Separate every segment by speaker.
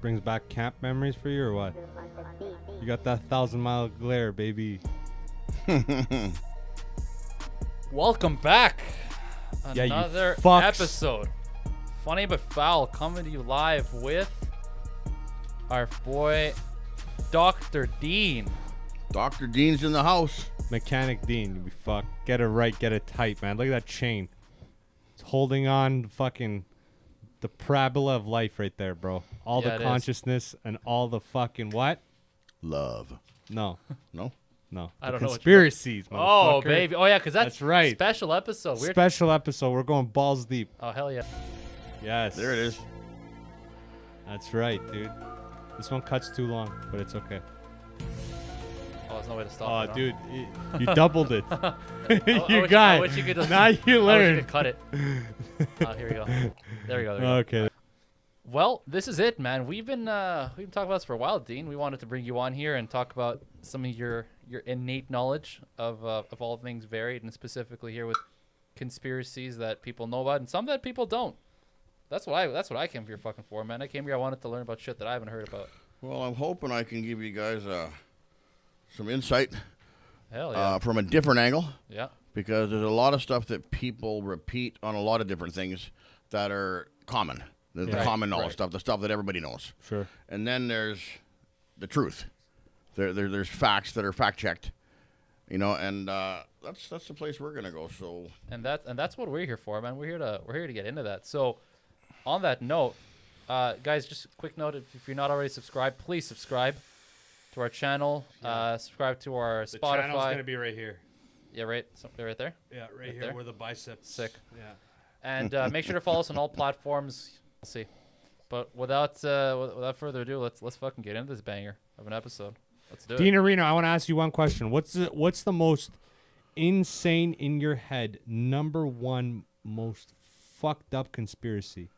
Speaker 1: brings back camp memories for you or what? You got that 1,000-mile glare, baby.
Speaker 2: Welcome back.
Speaker 1: Yeah, you
Speaker 2: Another
Speaker 1: fucks.
Speaker 2: episode. Funny but foul, coming to you live with our boy Dr. Dean.
Speaker 3: Dr. Dean's in the house.
Speaker 1: Mechanic Dean, you fuck. Get it right, get it tight, man. Look at that chain. It's holding on fucking the parabola of life right there, bro. All
Speaker 2: Yeah,
Speaker 1: the
Speaker 2: it
Speaker 1: consciousness and all the fucking what?
Speaker 3: Love.
Speaker 1: No.
Speaker 3: No?
Speaker 1: No.
Speaker 2: I
Speaker 1: The
Speaker 2: don't know what
Speaker 1: conspiracies,
Speaker 2: Oh,
Speaker 1: motherfucker.
Speaker 2: baby. Oh, yeah, because that's
Speaker 1: right.
Speaker 2: Special episode. Weird.
Speaker 1: Special episode. We're going balls deep.
Speaker 2: Oh, hell yeah.
Speaker 1: Yes.
Speaker 3: There it is.
Speaker 1: That's right, dude. This one cuts too long, but it's okay.
Speaker 2: Oh, there's no way to stop
Speaker 1: Oh,
Speaker 2: it, huh?
Speaker 1: dude, you doubled it.
Speaker 2: I
Speaker 1: You
Speaker 2: wish-
Speaker 1: got
Speaker 2: I
Speaker 1: it.
Speaker 2: wish you could just-
Speaker 1: Now you
Speaker 2: I wish you
Speaker 1: learned.
Speaker 2: could cut it. Oh, here we go. There we go. There we go.
Speaker 1: Okay.
Speaker 2: Well, this is it, man. We've been talking about this for a while, Dean. We wanted to bring you on here and talk about some of your innate knowledge of all things varied, and specifically here with conspiracies that people know about and some that people don't. That's what I came here fucking for, man. I came here. I wanted to learn about shit that I haven't heard about.
Speaker 3: Well, I'm hoping I can give you guys some insight
Speaker 2: Hell yeah.
Speaker 3: from a different angle,
Speaker 2: Yeah.
Speaker 3: because there's a lot of stuff that people repeat on a lot of different things that are common. The
Speaker 1: Yeah.
Speaker 3: common knowledge
Speaker 2: Right.
Speaker 3: stuff, the stuff that everybody knows.
Speaker 1: Sure.
Speaker 3: And then there's the truth. There's facts that are fact-checked, and that's the place we're going to go. So
Speaker 2: And that's what we're here for, man. We're here to get into that. So, on that note, guys, just a quick note: if you're not already subscribed, please subscribe to our channel. Subscribe to our
Speaker 1: The
Speaker 2: Spotify.
Speaker 1: channel's gonna be right here.
Speaker 2: Yeah, right there.
Speaker 1: Yeah, right here
Speaker 2: there?
Speaker 1: where the biceps.
Speaker 2: Sick.
Speaker 1: Yeah.
Speaker 2: And make sure to follow us on all platforms. We'll see. But without further ado, let's fucking get into this banger of an episode. Let's do
Speaker 1: Dean
Speaker 2: it.
Speaker 1: Areno, I want to ask you one question. What's the most insane in your head number one most fucked up conspiracy?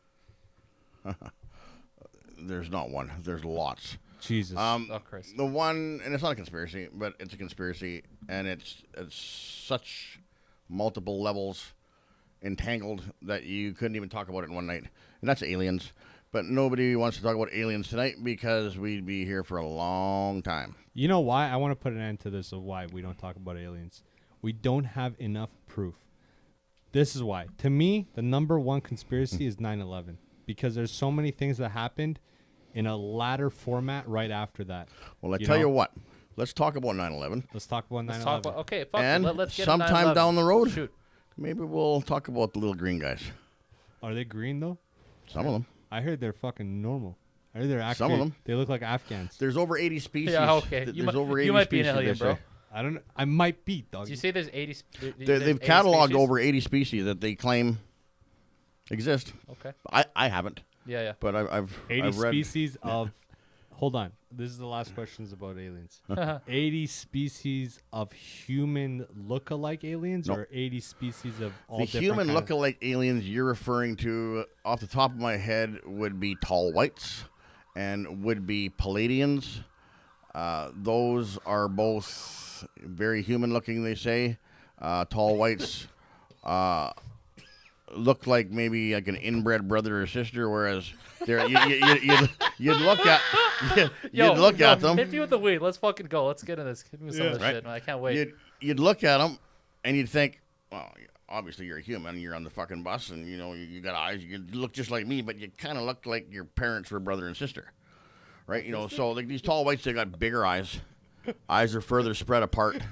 Speaker 3: there's not one. There's lots.
Speaker 1: Jesus.
Speaker 2: Oh Christ.
Speaker 3: The one, and it's not a conspiracy, but it's a conspiracy, and it's such multiple levels entangled that you couldn't even talk about it in one night, and that's aliens. But nobody wants to talk about aliens tonight because we'd be here for a long time.
Speaker 1: You know why? I want to put an end to this of why we don't talk about aliens. We don't have enough proof. This is why. To me, the number one conspiracy is 9/11 because there's so many things that happened in a latter format right after that.
Speaker 3: Well, I tell you what. Let's talk about 9/11.
Speaker 1: Let's talk about 9/11.
Speaker 2: Let's talk about okay. Fuck
Speaker 3: And
Speaker 2: it. Let's get
Speaker 3: sometime
Speaker 2: into 9/11.
Speaker 3: down the road,
Speaker 2: Shoot.
Speaker 3: maybe we'll talk about the little green guys.
Speaker 1: Are they green though?
Speaker 3: Some of them.
Speaker 1: I heard they're fucking normal. I heard they're actually.
Speaker 3: Some of them.
Speaker 1: They look like Afghans.
Speaker 3: There's over 80 species.
Speaker 2: Yeah, okay.
Speaker 3: There's over 80
Speaker 2: you might be an
Speaker 3: species,
Speaker 2: alien,
Speaker 3: they
Speaker 2: bro.
Speaker 3: say.
Speaker 1: I don't know. I might be, dog.
Speaker 2: Did you say there's 80?
Speaker 3: They've cataloged over 80 species that they claim exist.
Speaker 2: Okay.
Speaker 3: I haven't,
Speaker 2: Yeah.
Speaker 3: but I've
Speaker 1: 80
Speaker 3: I've read.
Speaker 1: species of. Hold on. This is the last questions about aliens. 80 species of human look-alike aliens,
Speaker 3: No.
Speaker 1: or 80 species of all
Speaker 3: The
Speaker 1: different
Speaker 3: human
Speaker 1: kind of-
Speaker 3: look-alike aliens you're referring to, off the top of my head, would be tall whites and would be Palladians. Those are both very human-looking, they say. Tall whites look like maybe like an inbred brother or sister, whereas they're, you'd look at them.
Speaker 2: Hit me with the weed. Let's fucking go. Let's get into this. Hit me with some of this
Speaker 3: Right.
Speaker 2: shit, man. I can't wait.
Speaker 3: You'd look at them and you'd think, well, obviously you're a human. You're on the fucking bus, and you got eyes. You look just like me, but you kind of look like your parents were brother and sister, right? So like these tall whites, they got bigger eyes. Eyes are further spread apart.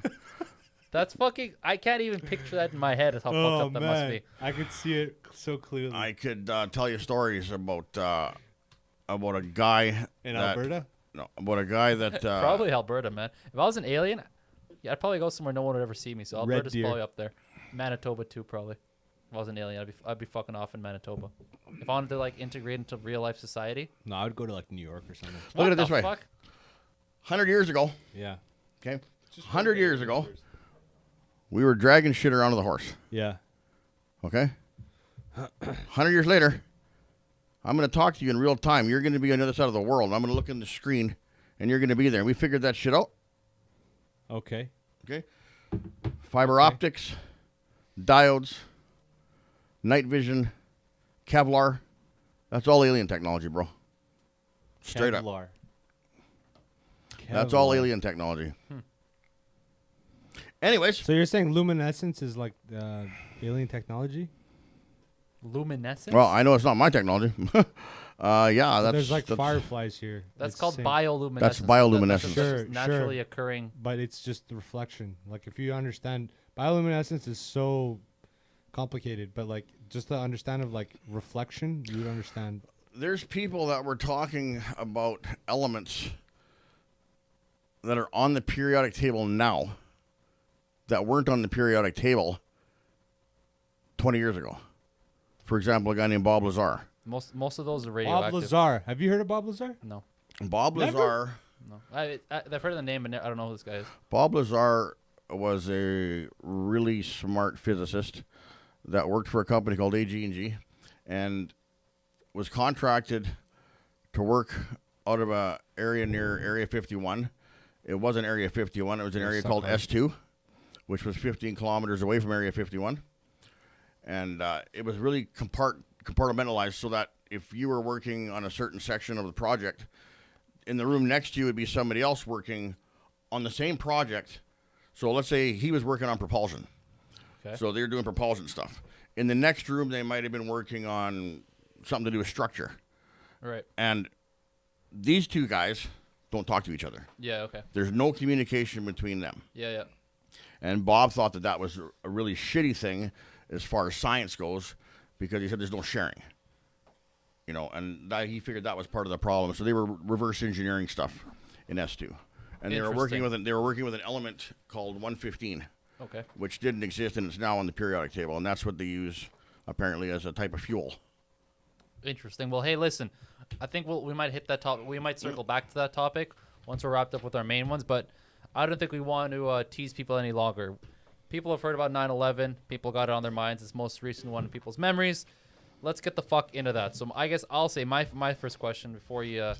Speaker 2: That's fucking. I can't even picture that in my head. As how
Speaker 1: Oh,
Speaker 2: fucked up that
Speaker 1: man.
Speaker 2: must be.
Speaker 1: I could see it so clearly.
Speaker 3: I could tell you stories about a guy
Speaker 1: In
Speaker 3: that-
Speaker 1: Alberta?
Speaker 3: No, about a guy that
Speaker 2: Probably Alberta, man. If I was an alien, yeah, I'd probably go somewhere no one would ever see me. So
Speaker 1: Red
Speaker 2: Alberta's
Speaker 1: Deer.
Speaker 2: probably up there. Manitoba too, probably. If I was an alien, I'd be fucking off in Manitoba. If I wanted to like integrate into real life society.
Speaker 1: No, I would go to like New York or something.
Speaker 3: Look
Speaker 2: What
Speaker 3: at it this
Speaker 2: the
Speaker 3: way.
Speaker 2: fuck?
Speaker 3: 100 years ago.
Speaker 1: Yeah.
Speaker 3: Okay, 100 years ago, we were dragging shit around with a horse.
Speaker 1: Yeah.
Speaker 3: Okay? 100 years later, I'm going to talk to you in real time. You're going to be on the other side of the world. I'm going to look in the screen, and you're going to be there. And we figured that shit out.
Speaker 1: Okay.
Speaker 3: Okay? Fiber optics, diodes, night vision, Kevlar. That's all alien technology, bro. Straight up.
Speaker 1: Kevlar.
Speaker 3: That's all
Speaker 1: Kevlar.
Speaker 3: alien technology. Anyways,
Speaker 1: So you're saying luminescence is like alien technology?
Speaker 2: Luminescence.
Speaker 3: well, I know it's not my technology. Yeah,
Speaker 1: But there's like
Speaker 3: that's
Speaker 1: fireflies here.
Speaker 2: That's
Speaker 1: It's
Speaker 2: called
Speaker 1: same-
Speaker 2: bioluminescence.
Speaker 3: That's
Speaker 2: That's
Speaker 3: bioluminescence.
Speaker 2: just
Speaker 1: Sure,
Speaker 2: naturally
Speaker 1: sure.
Speaker 2: occurring.
Speaker 1: But it's just the reflection. Like if you understand, bioluminescence is so complicated. But like just the understand of like reflection, you would understand.
Speaker 3: There's people that were talking about elements that are on the periodic table now that weren't on the periodic table 20 years ago. For example, a guy named Bob Lazar.
Speaker 2: Most of those are
Speaker 1: Bob
Speaker 2: radioactive.
Speaker 1: Lazar. Have you heard of Bob Lazar?
Speaker 2: No,
Speaker 3: Bob
Speaker 1: Never?
Speaker 3: Lazar.
Speaker 2: no. I've heard of the name, but I don't know who this guy is.
Speaker 3: Bob Lazar was a really smart physicist that worked for a company called AG&G and was contracted to work out of a area near Area 51. It wasn't Area 51. It was an area called S2, which was 15 kilometers away from Area 51. And it was really compartmentalized so that if you were working on a certain section of the project, in the room next to you would be somebody else working on the same project. So let's say he was working on propulsion.
Speaker 2: Okay.
Speaker 3: So they're doing propulsion stuff. In the next room, they might have been working on something to do with structure.
Speaker 2: Right.
Speaker 3: And these two guys don't talk to each other.
Speaker 2: Yeah. Okay.
Speaker 3: There's no communication between them.
Speaker 2: Yeah. Yeah.
Speaker 3: And Bob thought that was a really shitty thing as far as science goes because he said there's no sharing. You know, and he figured that was part of the problem. So they were reverse engineering stuff in S2. And they were working with an element called 115,
Speaker 2: Okay.
Speaker 3: which didn't exist and it's now on the periodic table, and that's what they use apparently as a type of fuel.
Speaker 2: Interesting. Well, hey, listen. I think we might hit that topic. We might circle back to that topic once we're wrapped up with our main ones. But I don't think we want to tease people any longer. People have heard about 9/11. People got it on their minds. It's the most recent one in people's memories. Let's get the fuck into that. So I guess I'll say my first question before you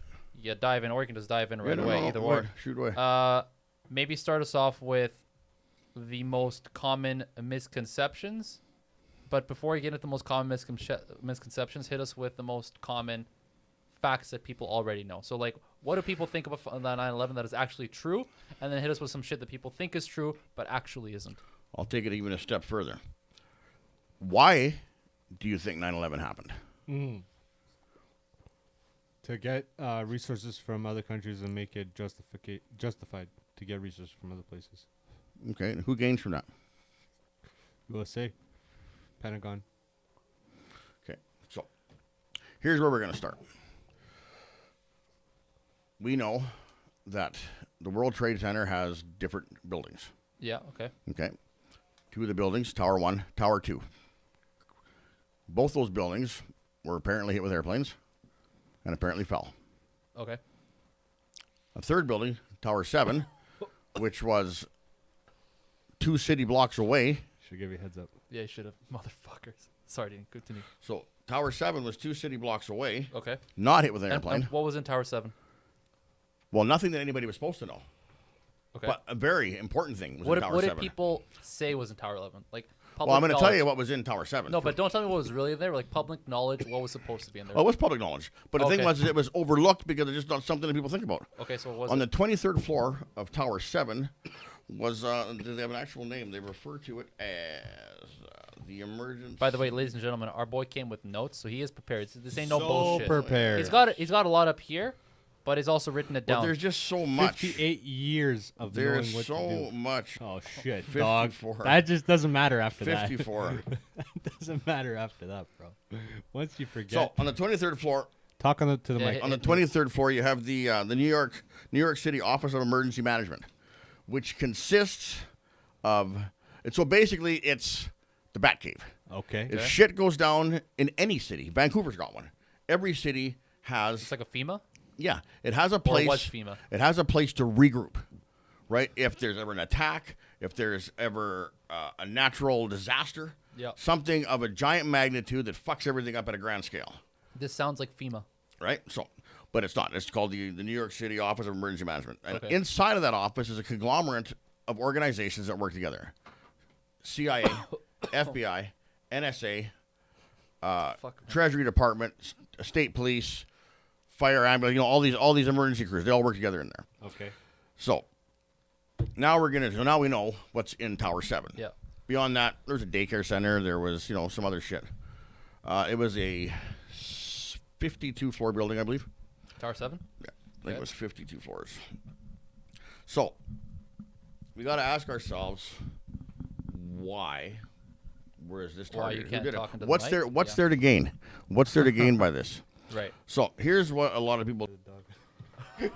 Speaker 2: dive in, or you can just dive in right away. Either way.
Speaker 3: Shoot away.
Speaker 2: Maybe start us off with the most common misconceptions. But before you get into the most common misconceptions, hit us with the most common facts that people already know. So, like, what do people think about 9/11 that is actually true? And then hit us with some shit that people think is true, but actually isn't.
Speaker 3: I'll take it even a step further. Why do you think 9/11 happened?
Speaker 1: To get resources from other countries and make it justified to get resources from other places.
Speaker 3: Okay, and who gains from that?
Speaker 1: USA, Pentagon.
Speaker 3: Okay, so here's where we're going to start. We know that the World Trade Center has different buildings.
Speaker 2: Yeah, okay.
Speaker 3: Okay, two of the buildings, Tower 1, Tower 2. Both those buildings were apparently hit with airplanes and apparently fell.
Speaker 2: Okay.
Speaker 3: A third building, Tower 7, which was 2 city blocks away.
Speaker 1: Should give you a heads up.
Speaker 2: Yeah, you should have. Motherfuckers. Sorry, Dean. Continue.
Speaker 3: So Tower 7 was 2 city blocks away,
Speaker 2: Okay.
Speaker 3: not hit with an
Speaker 2: And
Speaker 3: airplane.
Speaker 2: what was in Tower 7?
Speaker 3: Well, nothing that anybody was supposed to know.
Speaker 2: Okay.
Speaker 3: But a very important thing was
Speaker 2: What
Speaker 3: in Tower
Speaker 2: did
Speaker 3: 7.
Speaker 2: people say was in Tower 11? Like, public
Speaker 3: Well, I'm going to tell
Speaker 2: knowledge.
Speaker 3: you what was in Tower 7.
Speaker 2: No, but don't tell me what was really in there. Like, public knowledge, what was supposed to be in there.
Speaker 3: Well, it was public knowledge. But the thing
Speaker 2: Okay.
Speaker 3: was, it was overlooked because it's just not something that people think about.
Speaker 2: Okay, so what was
Speaker 3: On
Speaker 2: it?
Speaker 3: the 23rd floor of Tower 7 was, do they have an actual name? They refer to it as the emergency.
Speaker 2: By the way, ladies and gentlemen, our boy came with notes, so he is prepared. This ain't no
Speaker 1: So
Speaker 2: bullshit.
Speaker 1: prepared.
Speaker 2: He's got a lot up here, but he's also written it
Speaker 3: But
Speaker 2: down.
Speaker 3: there's just so much.
Speaker 1: 58 years of
Speaker 3: There's
Speaker 1: knowing what
Speaker 3: so
Speaker 1: to do.
Speaker 3: much.
Speaker 1: Oh shit, dog.
Speaker 3: 54.
Speaker 1: That just doesn't matter after
Speaker 3: 54.
Speaker 1: that. Doesn't matter after that, bro. Once you forget.
Speaker 3: So on the 23rd floor,
Speaker 1: Talk to the
Speaker 2: Yeah,
Speaker 1: mic.
Speaker 3: on the 23rd floor, you have the New York City Office of Emergency Management, which consists of so basically it's the Batcave.
Speaker 1: Okay.
Speaker 3: If shit goes down in any city, Vancouver's got one. Every city has
Speaker 2: It's like a FEMA?
Speaker 3: yeah, it has a place.
Speaker 2: Or was FEMA?
Speaker 3: It has a place to regroup, right? If there's ever an attack, if there's ever a natural disaster,
Speaker 2: Yeah.
Speaker 3: something of a giant magnitude that fucks everything up at a grand scale,
Speaker 2: This sounds like FEMA.
Speaker 3: right? So, but it's not. It's called the New York City Office of Emergency Management, and
Speaker 2: Okay.
Speaker 3: inside of that office is a conglomerate of organizations that work together: CIA, FBI, NSA,
Speaker 2: Fuck, man.
Speaker 3: Treasury Department, State Police, fire ambulance, all these emergency crews. They all work together in there.
Speaker 1: Okay.
Speaker 3: So now now we know what's in Tower 7.
Speaker 2: Yeah.
Speaker 3: Beyond that, there's a daycare center. There was, some other shit. It was a 52-floor building, I believe.
Speaker 2: Tower 7?
Speaker 3: Yeah, I think it was 52 floors. So we got to ask ourselves why. Where is this targeted?
Speaker 2: Why you can't
Speaker 3: Who did
Speaker 2: talk
Speaker 3: it?
Speaker 2: into the
Speaker 3: What's
Speaker 2: mic?
Speaker 3: there? What's
Speaker 2: Yeah.
Speaker 3: there to gain? What's there to gain by this?
Speaker 2: Right.
Speaker 3: So here's what a lot of people.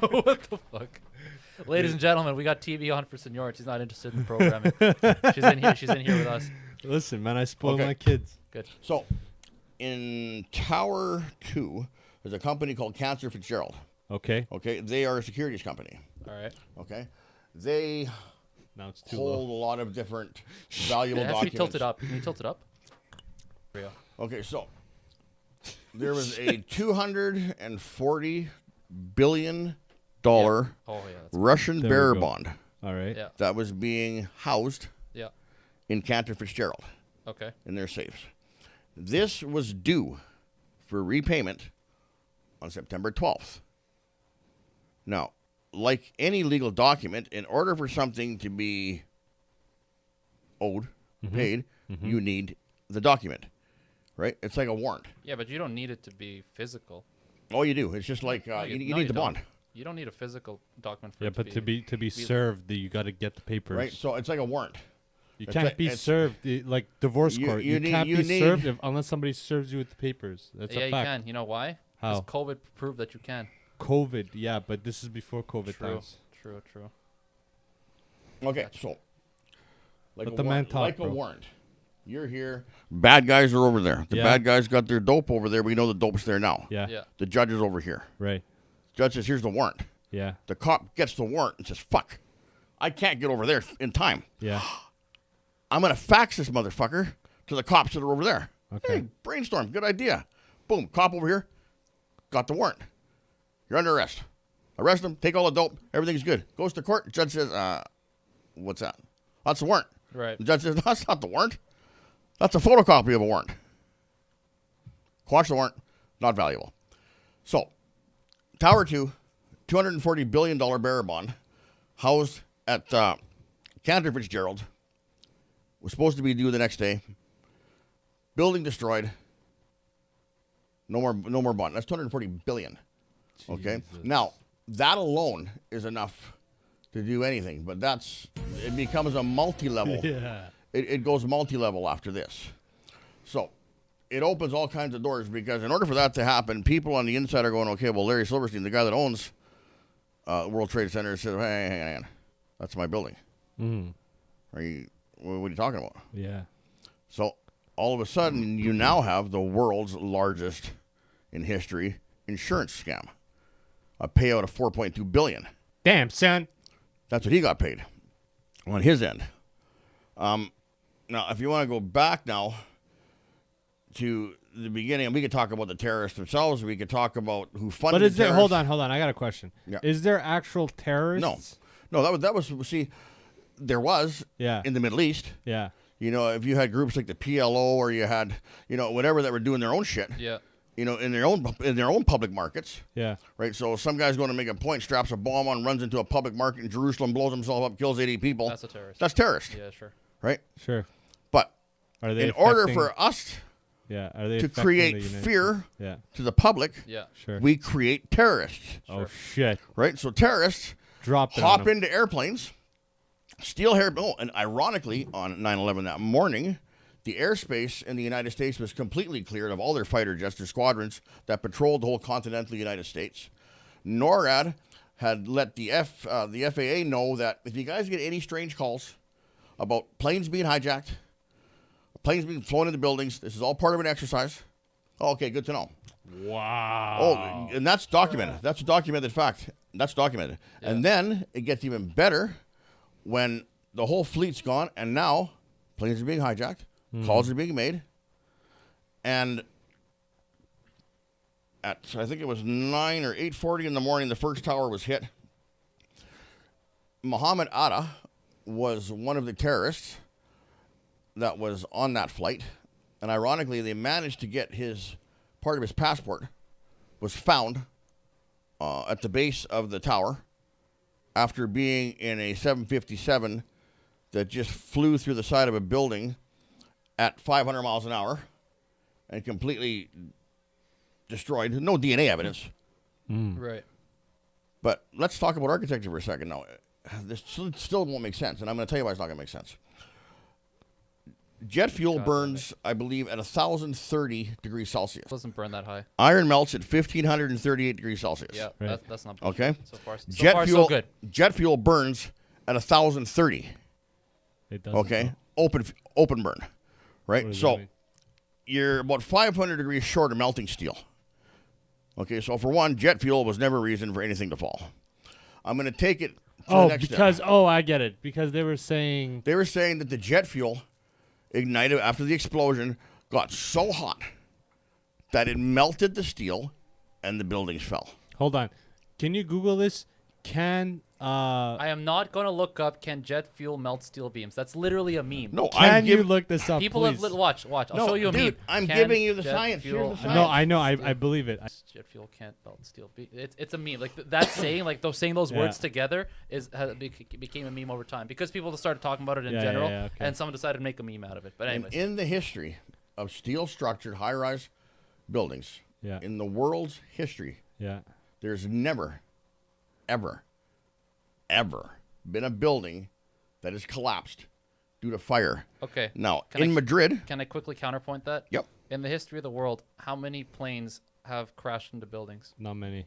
Speaker 2: What the fuck? Ladies and gentlemen, we got TV on for Senor. She's not interested in the programming. She's in here with us.
Speaker 1: Listen, man, I spoil
Speaker 3: Okay.
Speaker 1: my kids.
Speaker 2: Good.
Speaker 3: So in Tower 2, there's a company called Cantor Fitzgerald.
Speaker 1: Okay.
Speaker 3: Okay, they are a securities company.
Speaker 2: All right.
Speaker 3: Okay, they
Speaker 1: Now it's too
Speaker 3: hold
Speaker 1: low.
Speaker 3: a lot of different valuable
Speaker 2: It has to be
Speaker 3: documents.
Speaker 2: tilted up. Can you tilt it up? There we go.
Speaker 3: Okay, so there was a $240 billion
Speaker 2: Oh, yeah. That's
Speaker 3: Russian
Speaker 1: There we
Speaker 3: bearer
Speaker 1: go.
Speaker 3: bond
Speaker 1: All right.
Speaker 2: Yeah.
Speaker 3: that was being housed
Speaker 2: Yeah.
Speaker 3: in Cantor Fitzgerald
Speaker 2: Okay.
Speaker 3: in their safes. This was due for repayment on September 12th. Now, like any legal document, in order for something to be owed, paid, you need the document, right? It's like a warrant.
Speaker 2: Yeah, but you don't need it to be physical.
Speaker 3: Oh, you do. It's just like
Speaker 2: No,
Speaker 3: you
Speaker 2: no,
Speaker 3: need the
Speaker 2: don't.
Speaker 3: bond,
Speaker 2: You don't need a physical document for
Speaker 1: Yeah,
Speaker 2: it
Speaker 1: but to be served, you got to get the papers.
Speaker 3: right? So it's like a warrant.
Speaker 1: You
Speaker 3: It's
Speaker 1: can't
Speaker 3: like-
Speaker 1: be
Speaker 3: it's-
Speaker 1: served like divorce
Speaker 3: You-
Speaker 1: court.
Speaker 3: you
Speaker 1: You,
Speaker 3: need-
Speaker 1: can't
Speaker 3: you
Speaker 1: be
Speaker 3: need-
Speaker 1: served unless somebody serves you with the papers. That's
Speaker 2: yeah,
Speaker 1: a
Speaker 2: you
Speaker 1: fact.
Speaker 2: can. You know why?
Speaker 1: How?
Speaker 2: Because COVID proved that you can.
Speaker 1: COVID, yeah, but this is before COVID
Speaker 2: True.
Speaker 1: times.
Speaker 2: True. True.
Speaker 3: Okay,
Speaker 2: Gotcha.
Speaker 3: so like
Speaker 1: Let
Speaker 3: a
Speaker 1: the man
Speaker 3: warrant,
Speaker 1: talk,
Speaker 3: like
Speaker 1: bro.
Speaker 3: a warrant. You're here. Bad guys are over there. The
Speaker 1: Yeah.
Speaker 3: bad guys got their dope over there. We know the dope's there now.
Speaker 1: Yeah.
Speaker 2: Yeah.
Speaker 3: The judge is over here.
Speaker 1: Right.
Speaker 3: Judge says, "Here's the warrant."
Speaker 1: Yeah.
Speaker 3: The cop gets the warrant and says, "Fuck, I can't get over there in time.
Speaker 1: Yeah.
Speaker 3: I'm gonna fax this motherfucker to the cops that are over there."
Speaker 1: Okay.
Speaker 3: Hey, brainstorm, good idea. Boom, cop over here, got the warrant. You're under arrest. Arrest him, take all the dope, everything's good. Goes to court, judge says, what's that? That's the warrant.
Speaker 2: Right.
Speaker 3: The judge says, no, that's not the warrant. That's a photocopy of a warrant. Quash the warrant, not valuable. So, Tower 2, $240 billion bearer bond, housed at Cantor Fitzgerald, was supposed to be due the next day. Building destroyed. No more bond. That's $240 billion. Okay.
Speaker 1: Jesus.
Speaker 3: Now that alone is enough to do anything, but it becomes a multi-level.
Speaker 1: Yeah.
Speaker 3: It goes multi-level after this. So it opens all kinds of doors because in order for that to happen, people on the inside are going, okay, well, Larry Silverstein, the guy that owns World Trade Center, says, hey, hang on, that's my building.
Speaker 1: Mm.
Speaker 3: What are you talking about?
Speaker 1: Yeah.
Speaker 3: So all of a sudden, you now have the world's largest in history insurance scam. A payout of $4.2 billion.
Speaker 1: Damn, son.
Speaker 3: That's what he got paid on his end. Now, if you want to go back now to the beginning, and we could talk about the terrorists themselves. We could talk about who funded.
Speaker 1: But is
Speaker 3: the
Speaker 1: there?
Speaker 3: terrorists.
Speaker 1: Hold on. I got a question.
Speaker 3: Yeah.
Speaker 1: Is there actual terrorists?
Speaker 3: No, that was see, there was
Speaker 1: Yeah.
Speaker 3: in the Middle East.
Speaker 1: Yeah.
Speaker 3: You know, if you had groups like the PLO or you had whatever that were doing their own shit.
Speaker 2: Yeah.
Speaker 3: In their own public markets.
Speaker 1: Yeah.
Speaker 3: Right, so some guy's going to make a point, straps a bomb on, runs into a public market in Jerusalem, blows himself up, kills 80 people.
Speaker 2: That's a terrorist.
Speaker 3: That's terrorist,
Speaker 2: Yeah, sure.
Speaker 3: right?
Speaker 1: Sure.
Speaker 3: But
Speaker 1: Are they
Speaker 3: in order
Speaker 1: affecting-
Speaker 3: for us
Speaker 1: Yeah. Are they
Speaker 3: to
Speaker 1: affecting
Speaker 3: create
Speaker 1: the United
Speaker 3: fear
Speaker 1: States? Yeah.
Speaker 3: to the public,
Speaker 2: Yeah.
Speaker 1: Sure.
Speaker 3: we create terrorists,
Speaker 1: Oh shit.
Speaker 3: right? So terrorists
Speaker 1: Drop it
Speaker 3: hop
Speaker 1: on 'em.
Speaker 3: into airplanes, steal hair. Oh, and ironically, on 9/11 that morning, the airspace in the United States was completely cleared of all their fighter jets, their squadrons that patrolled the whole continental United States. NORAD had let the FAA know that if you guys get any strange calls about planes being hijacked, planes being flown into buildings, this is all part of an exercise. Oh, okay, good to know.
Speaker 1: Wow.
Speaker 3: Oh, and that's documented. That's a documented fact. That's documented.
Speaker 2: Yeah.
Speaker 3: And then it gets even better when the whole fleet's gone and now planes are being hijacked, calls are being made, and at I think it was 9 or 8:40 in the morning, the first tower was hit. Mohammed Atta was one of the terrorists that was on that flight, and ironically, they managed to get part of his passport was found at the base of the tower after being in a 757 that just flew through the side of a building at 500 miles an hour and completely destroyed. No DNA evidence.
Speaker 2: Right.
Speaker 3: But let's talk about architecture for a second now. This still won't make sense, and I'm going to tell you why it's not going to make sense. Jet fuel burns, I believe, at 1,030 degrees Celsius.
Speaker 2: It doesn't burn that high.
Speaker 3: Iron melts at 1,538 degrees Celsius.
Speaker 2: Yeah,
Speaker 1: Right.
Speaker 2: that's not
Speaker 3: Okay.
Speaker 2: So far,
Speaker 3: So
Speaker 2: good.
Speaker 3: Jet fuel burns at 1,030.
Speaker 1: It doesn't.
Speaker 3: Okay, open burn,
Speaker 1: What
Speaker 3: right?
Speaker 1: does that
Speaker 3: So
Speaker 1: mean?
Speaker 3: you're about 500 degrees short of melting steel. Okay, so for one, jet fuel was never a reason for anything to fall. I'm going to take it to the next step.
Speaker 1: I get it. Because they were saying
Speaker 3: They were saying that the jet fuel ignited after the explosion got so hot that it melted the steel and the buildings fell.
Speaker 1: hold on. Can you Google this?
Speaker 2: I am not going to look up can jet fuel melt steel beams. That's literally a meme.
Speaker 3: No,
Speaker 1: Can you look this up?
Speaker 2: People
Speaker 1: please?
Speaker 2: have watch. I'll
Speaker 3: No,
Speaker 2: show you a
Speaker 3: dude,
Speaker 2: meme.
Speaker 3: I'm
Speaker 2: Can
Speaker 3: giving you the
Speaker 2: jet
Speaker 3: science.
Speaker 2: fuel
Speaker 3: Here's the
Speaker 2: melt
Speaker 1: No, I know.
Speaker 2: steel-
Speaker 1: I believe it.
Speaker 2: Jet fuel can't melt steel. It's a meme. Like that saying, like saying those words
Speaker 1: Yeah.
Speaker 2: together became a meme over time because people started talking about it in
Speaker 1: Yeah,
Speaker 2: general,
Speaker 1: yeah, okay.
Speaker 2: and someone decided to make a meme out of it. But
Speaker 3: And
Speaker 2: anyways,
Speaker 3: in the history of steel-structured high-rise buildings,
Speaker 1: Yeah.
Speaker 3: in the world's history,
Speaker 1: Yeah.
Speaker 3: there's never, ever, ever been a building that has collapsed due to fire.
Speaker 2: okay.
Speaker 3: Now,
Speaker 2: Can
Speaker 3: in
Speaker 2: I-
Speaker 3: Madrid,
Speaker 2: Can I quickly counterpoint that?
Speaker 3: Yep.
Speaker 2: In the history of the world, how many planes have crashed into buildings?
Speaker 1: Not many.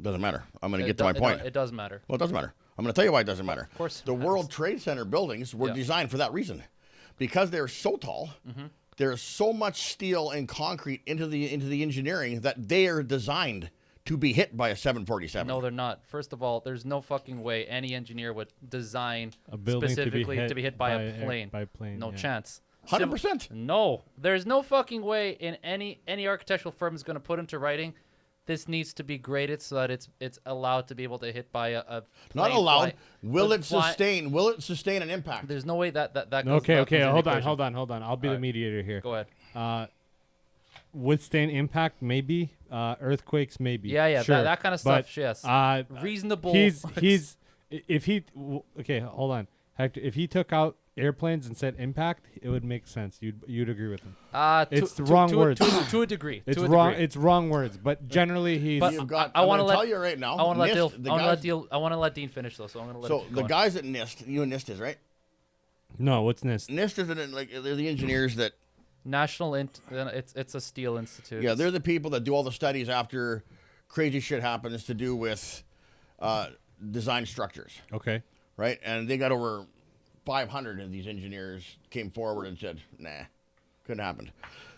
Speaker 3: doesn't matter. I'm going to
Speaker 2: It
Speaker 3: get to my
Speaker 2: do-
Speaker 3: point.
Speaker 2: It does matter.
Speaker 3: Well, it doesn't matter. I'm going to tell you why it doesn't matter.
Speaker 2: Of course it
Speaker 3: The
Speaker 2: matters.
Speaker 3: World Trade Center buildings were
Speaker 2: Yeah.
Speaker 3: designed for that reason. Because they're so tall, there's so much steel and concrete into the engineering that they are designed to be hit by a 747.
Speaker 2: No, they're not. First of all, there's no fucking way any engineer would design
Speaker 1: A building
Speaker 2: specifically
Speaker 1: to be hit
Speaker 2: by
Speaker 1: by
Speaker 2: a plane.
Speaker 1: by plane,
Speaker 2: No
Speaker 1: yeah.
Speaker 2: chance.
Speaker 3: 100%.
Speaker 2: No, there's no fucking way in any architectural firm is going to put into writing. This needs to be graded so that it's allowed to be able to hit by a
Speaker 3: Not
Speaker 2: plane
Speaker 3: allowed.
Speaker 2: fly-
Speaker 3: Will
Speaker 2: the
Speaker 3: it
Speaker 2: fly-
Speaker 3: sustain? Will it sustain an impact?
Speaker 2: There's no way that goes.
Speaker 1: Okay.
Speaker 2: that
Speaker 1: Okay.
Speaker 2: comes in
Speaker 1: Hold
Speaker 2: the
Speaker 1: on.
Speaker 2: equation.
Speaker 1: Hold on. I'll be the
Speaker 2: Alright.
Speaker 1: mediator here.
Speaker 2: Go ahead.
Speaker 1: Withstand impact, maybe. Earthquakes, maybe.
Speaker 2: Yeah,
Speaker 1: Sure.
Speaker 2: that kind of
Speaker 1: But,
Speaker 2: stuff. Yes. Reasonable.
Speaker 1: If he okay, hold on, Hector. If he took out airplanes and said impact, it would make sense. You'd agree with him. It's the wrong words.
Speaker 2: To a degree.
Speaker 1: It's
Speaker 2: to a
Speaker 1: wrong.
Speaker 2: degree.
Speaker 1: It's wrong words. But generally, he's.
Speaker 2: But
Speaker 3: You've got.
Speaker 2: I
Speaker 3: I'm
Speaker 2: wanna
Speaker 3: going to
Speaker 2: let-
Speaker 3: tell you right now.
Speaker 2: I want to let
Speaker 3: NIST,
Speaker 2: Dean. I want to let Dean finish though. So I'm going to let.
Speaker 3: So
Speaker 2: it
Speaker 3: the
Speaker 2: go on.
Speaker 3: guys at NIST, you and NIST is right.
Speaker 1: no, what's NIST?
Speaker 3: NIST is like they're the engineers that.
Speaker 2: It's a steel institute.
Speaker 3: Yeah, they're the people that do all the studies after crazy shit happens to do with design structures,
Speaker 1: Okay.
Speaker 3: right? And they got over 500 of these engineers came forward and said, nah, couldn't happen.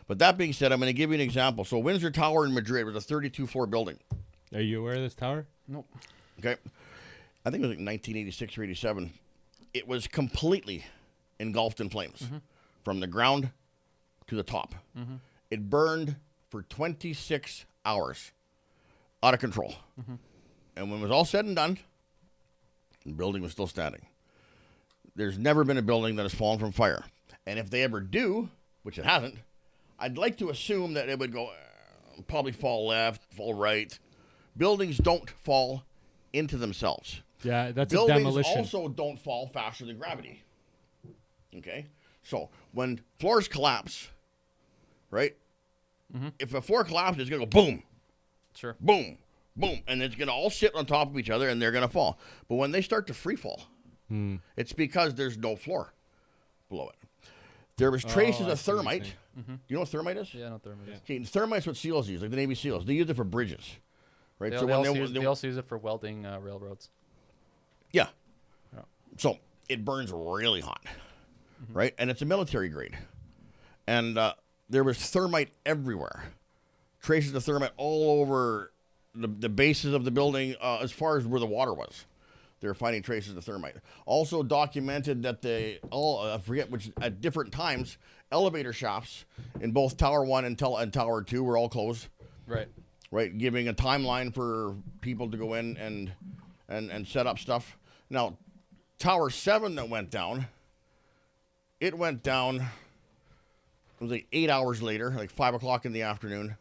Speaker 3: But that being said, I'm going to give you an example. So Windsor Tower in Madrid was a 32-floor building,
Speaker 1: Are you aware of this tower?
Speaker 2: Nope.
Speaker 3: okay? I think it was like 1986 or 87. It was completely engulfed in flames from the ground to the top. It burned for 26 hours, out of control. And when it was all said and done, the building was still standing. There's never been a building that has fallen from fire. And if they ever do, which it hasn't, I'd like to assume that it would go, probably fall left, fall right. Buildings don't fall into themselves.
Speaker 1: Yeah, that's a
Speaker 3: Buildings
Speaker 1: demolition.
Speaker 3: also don't fall faster than gravity. Okay? So when floors collapse, right? If a floor collapses, it's going to go boom,
Speaker 2: Sure.
Speaker 3: boom, boom, and it's going to all sit on top of each other and they're going to fall. But when they start to free fall, it's because there's no floor below it. There was traces
Speaker 1: I
Speaker 3: of
Speaker 1: see what you're
Speaker 3: thermite.
Speaker 1: saying.
Speaker 3: You know what thermite is?
Speaker 2: Yeah, not thermite.
Speaker 3: Okay, thermite's what SEALs use, like the Navy SEALs. They use it for bridges, right?
Speaker 2: They also use it for welding railroads.
Speaker 3: Yeah.
Speaker 2: Yeah.
Speaker 3: So it burns really hot, right? And it's a military grade. And there was thermite everywhere. Traces of thermite all over the bases of the building as far as where the water was. They were finding traces of thermite. Also documented that I forget which, at different times, elevator shafts in both Tower 1 and Tower 2 were all closed.
Speaker 2: Right.
Speaker 3: Right, giving a timeline for people to go in and set up stuff. Now, Tower 7 that went down, it was like 8 hours later, like 5 o'clock in the afternoon,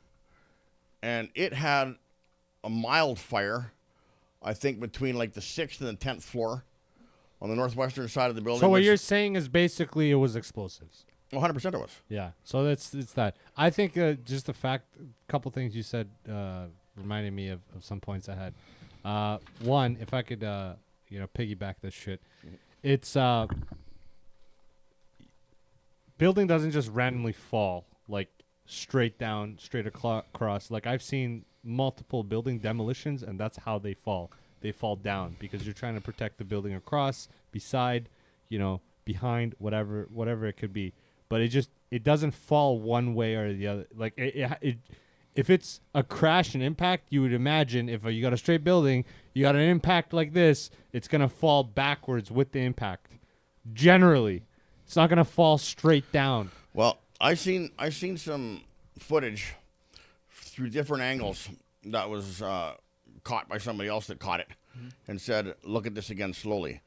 Speaker 3: and it had a mild fire, I think between like the 6th and the 10th floor on the northwestern side of the building.
Speaker 1: So what you're saying is basically it was explosives.
Speaker 3: 100% it was.
Speaker 1: Yeah. So it's that. I think just the fact, a couple things you said reminded me of some points I had. One, if I could, piggyback this shit, it's building doesn't just randomly fall like straight down, straight across. Like I've seen multiple building demolitions, and that's how they fall. They fall down because you're trying to protect the building across, beside, behind, whatever it could be. But it doesn't fall one way or the other. Like if it's a crash and impact, you would imagine if you got a straight building, you got an impact like this, it's gonna fall backwards with the impact. Generally, it's not gonna fall straight down.
Speaker 3: Well, I seen some footage through different angles that was caught by somebody else that caught it and said, "Look at this again slowly."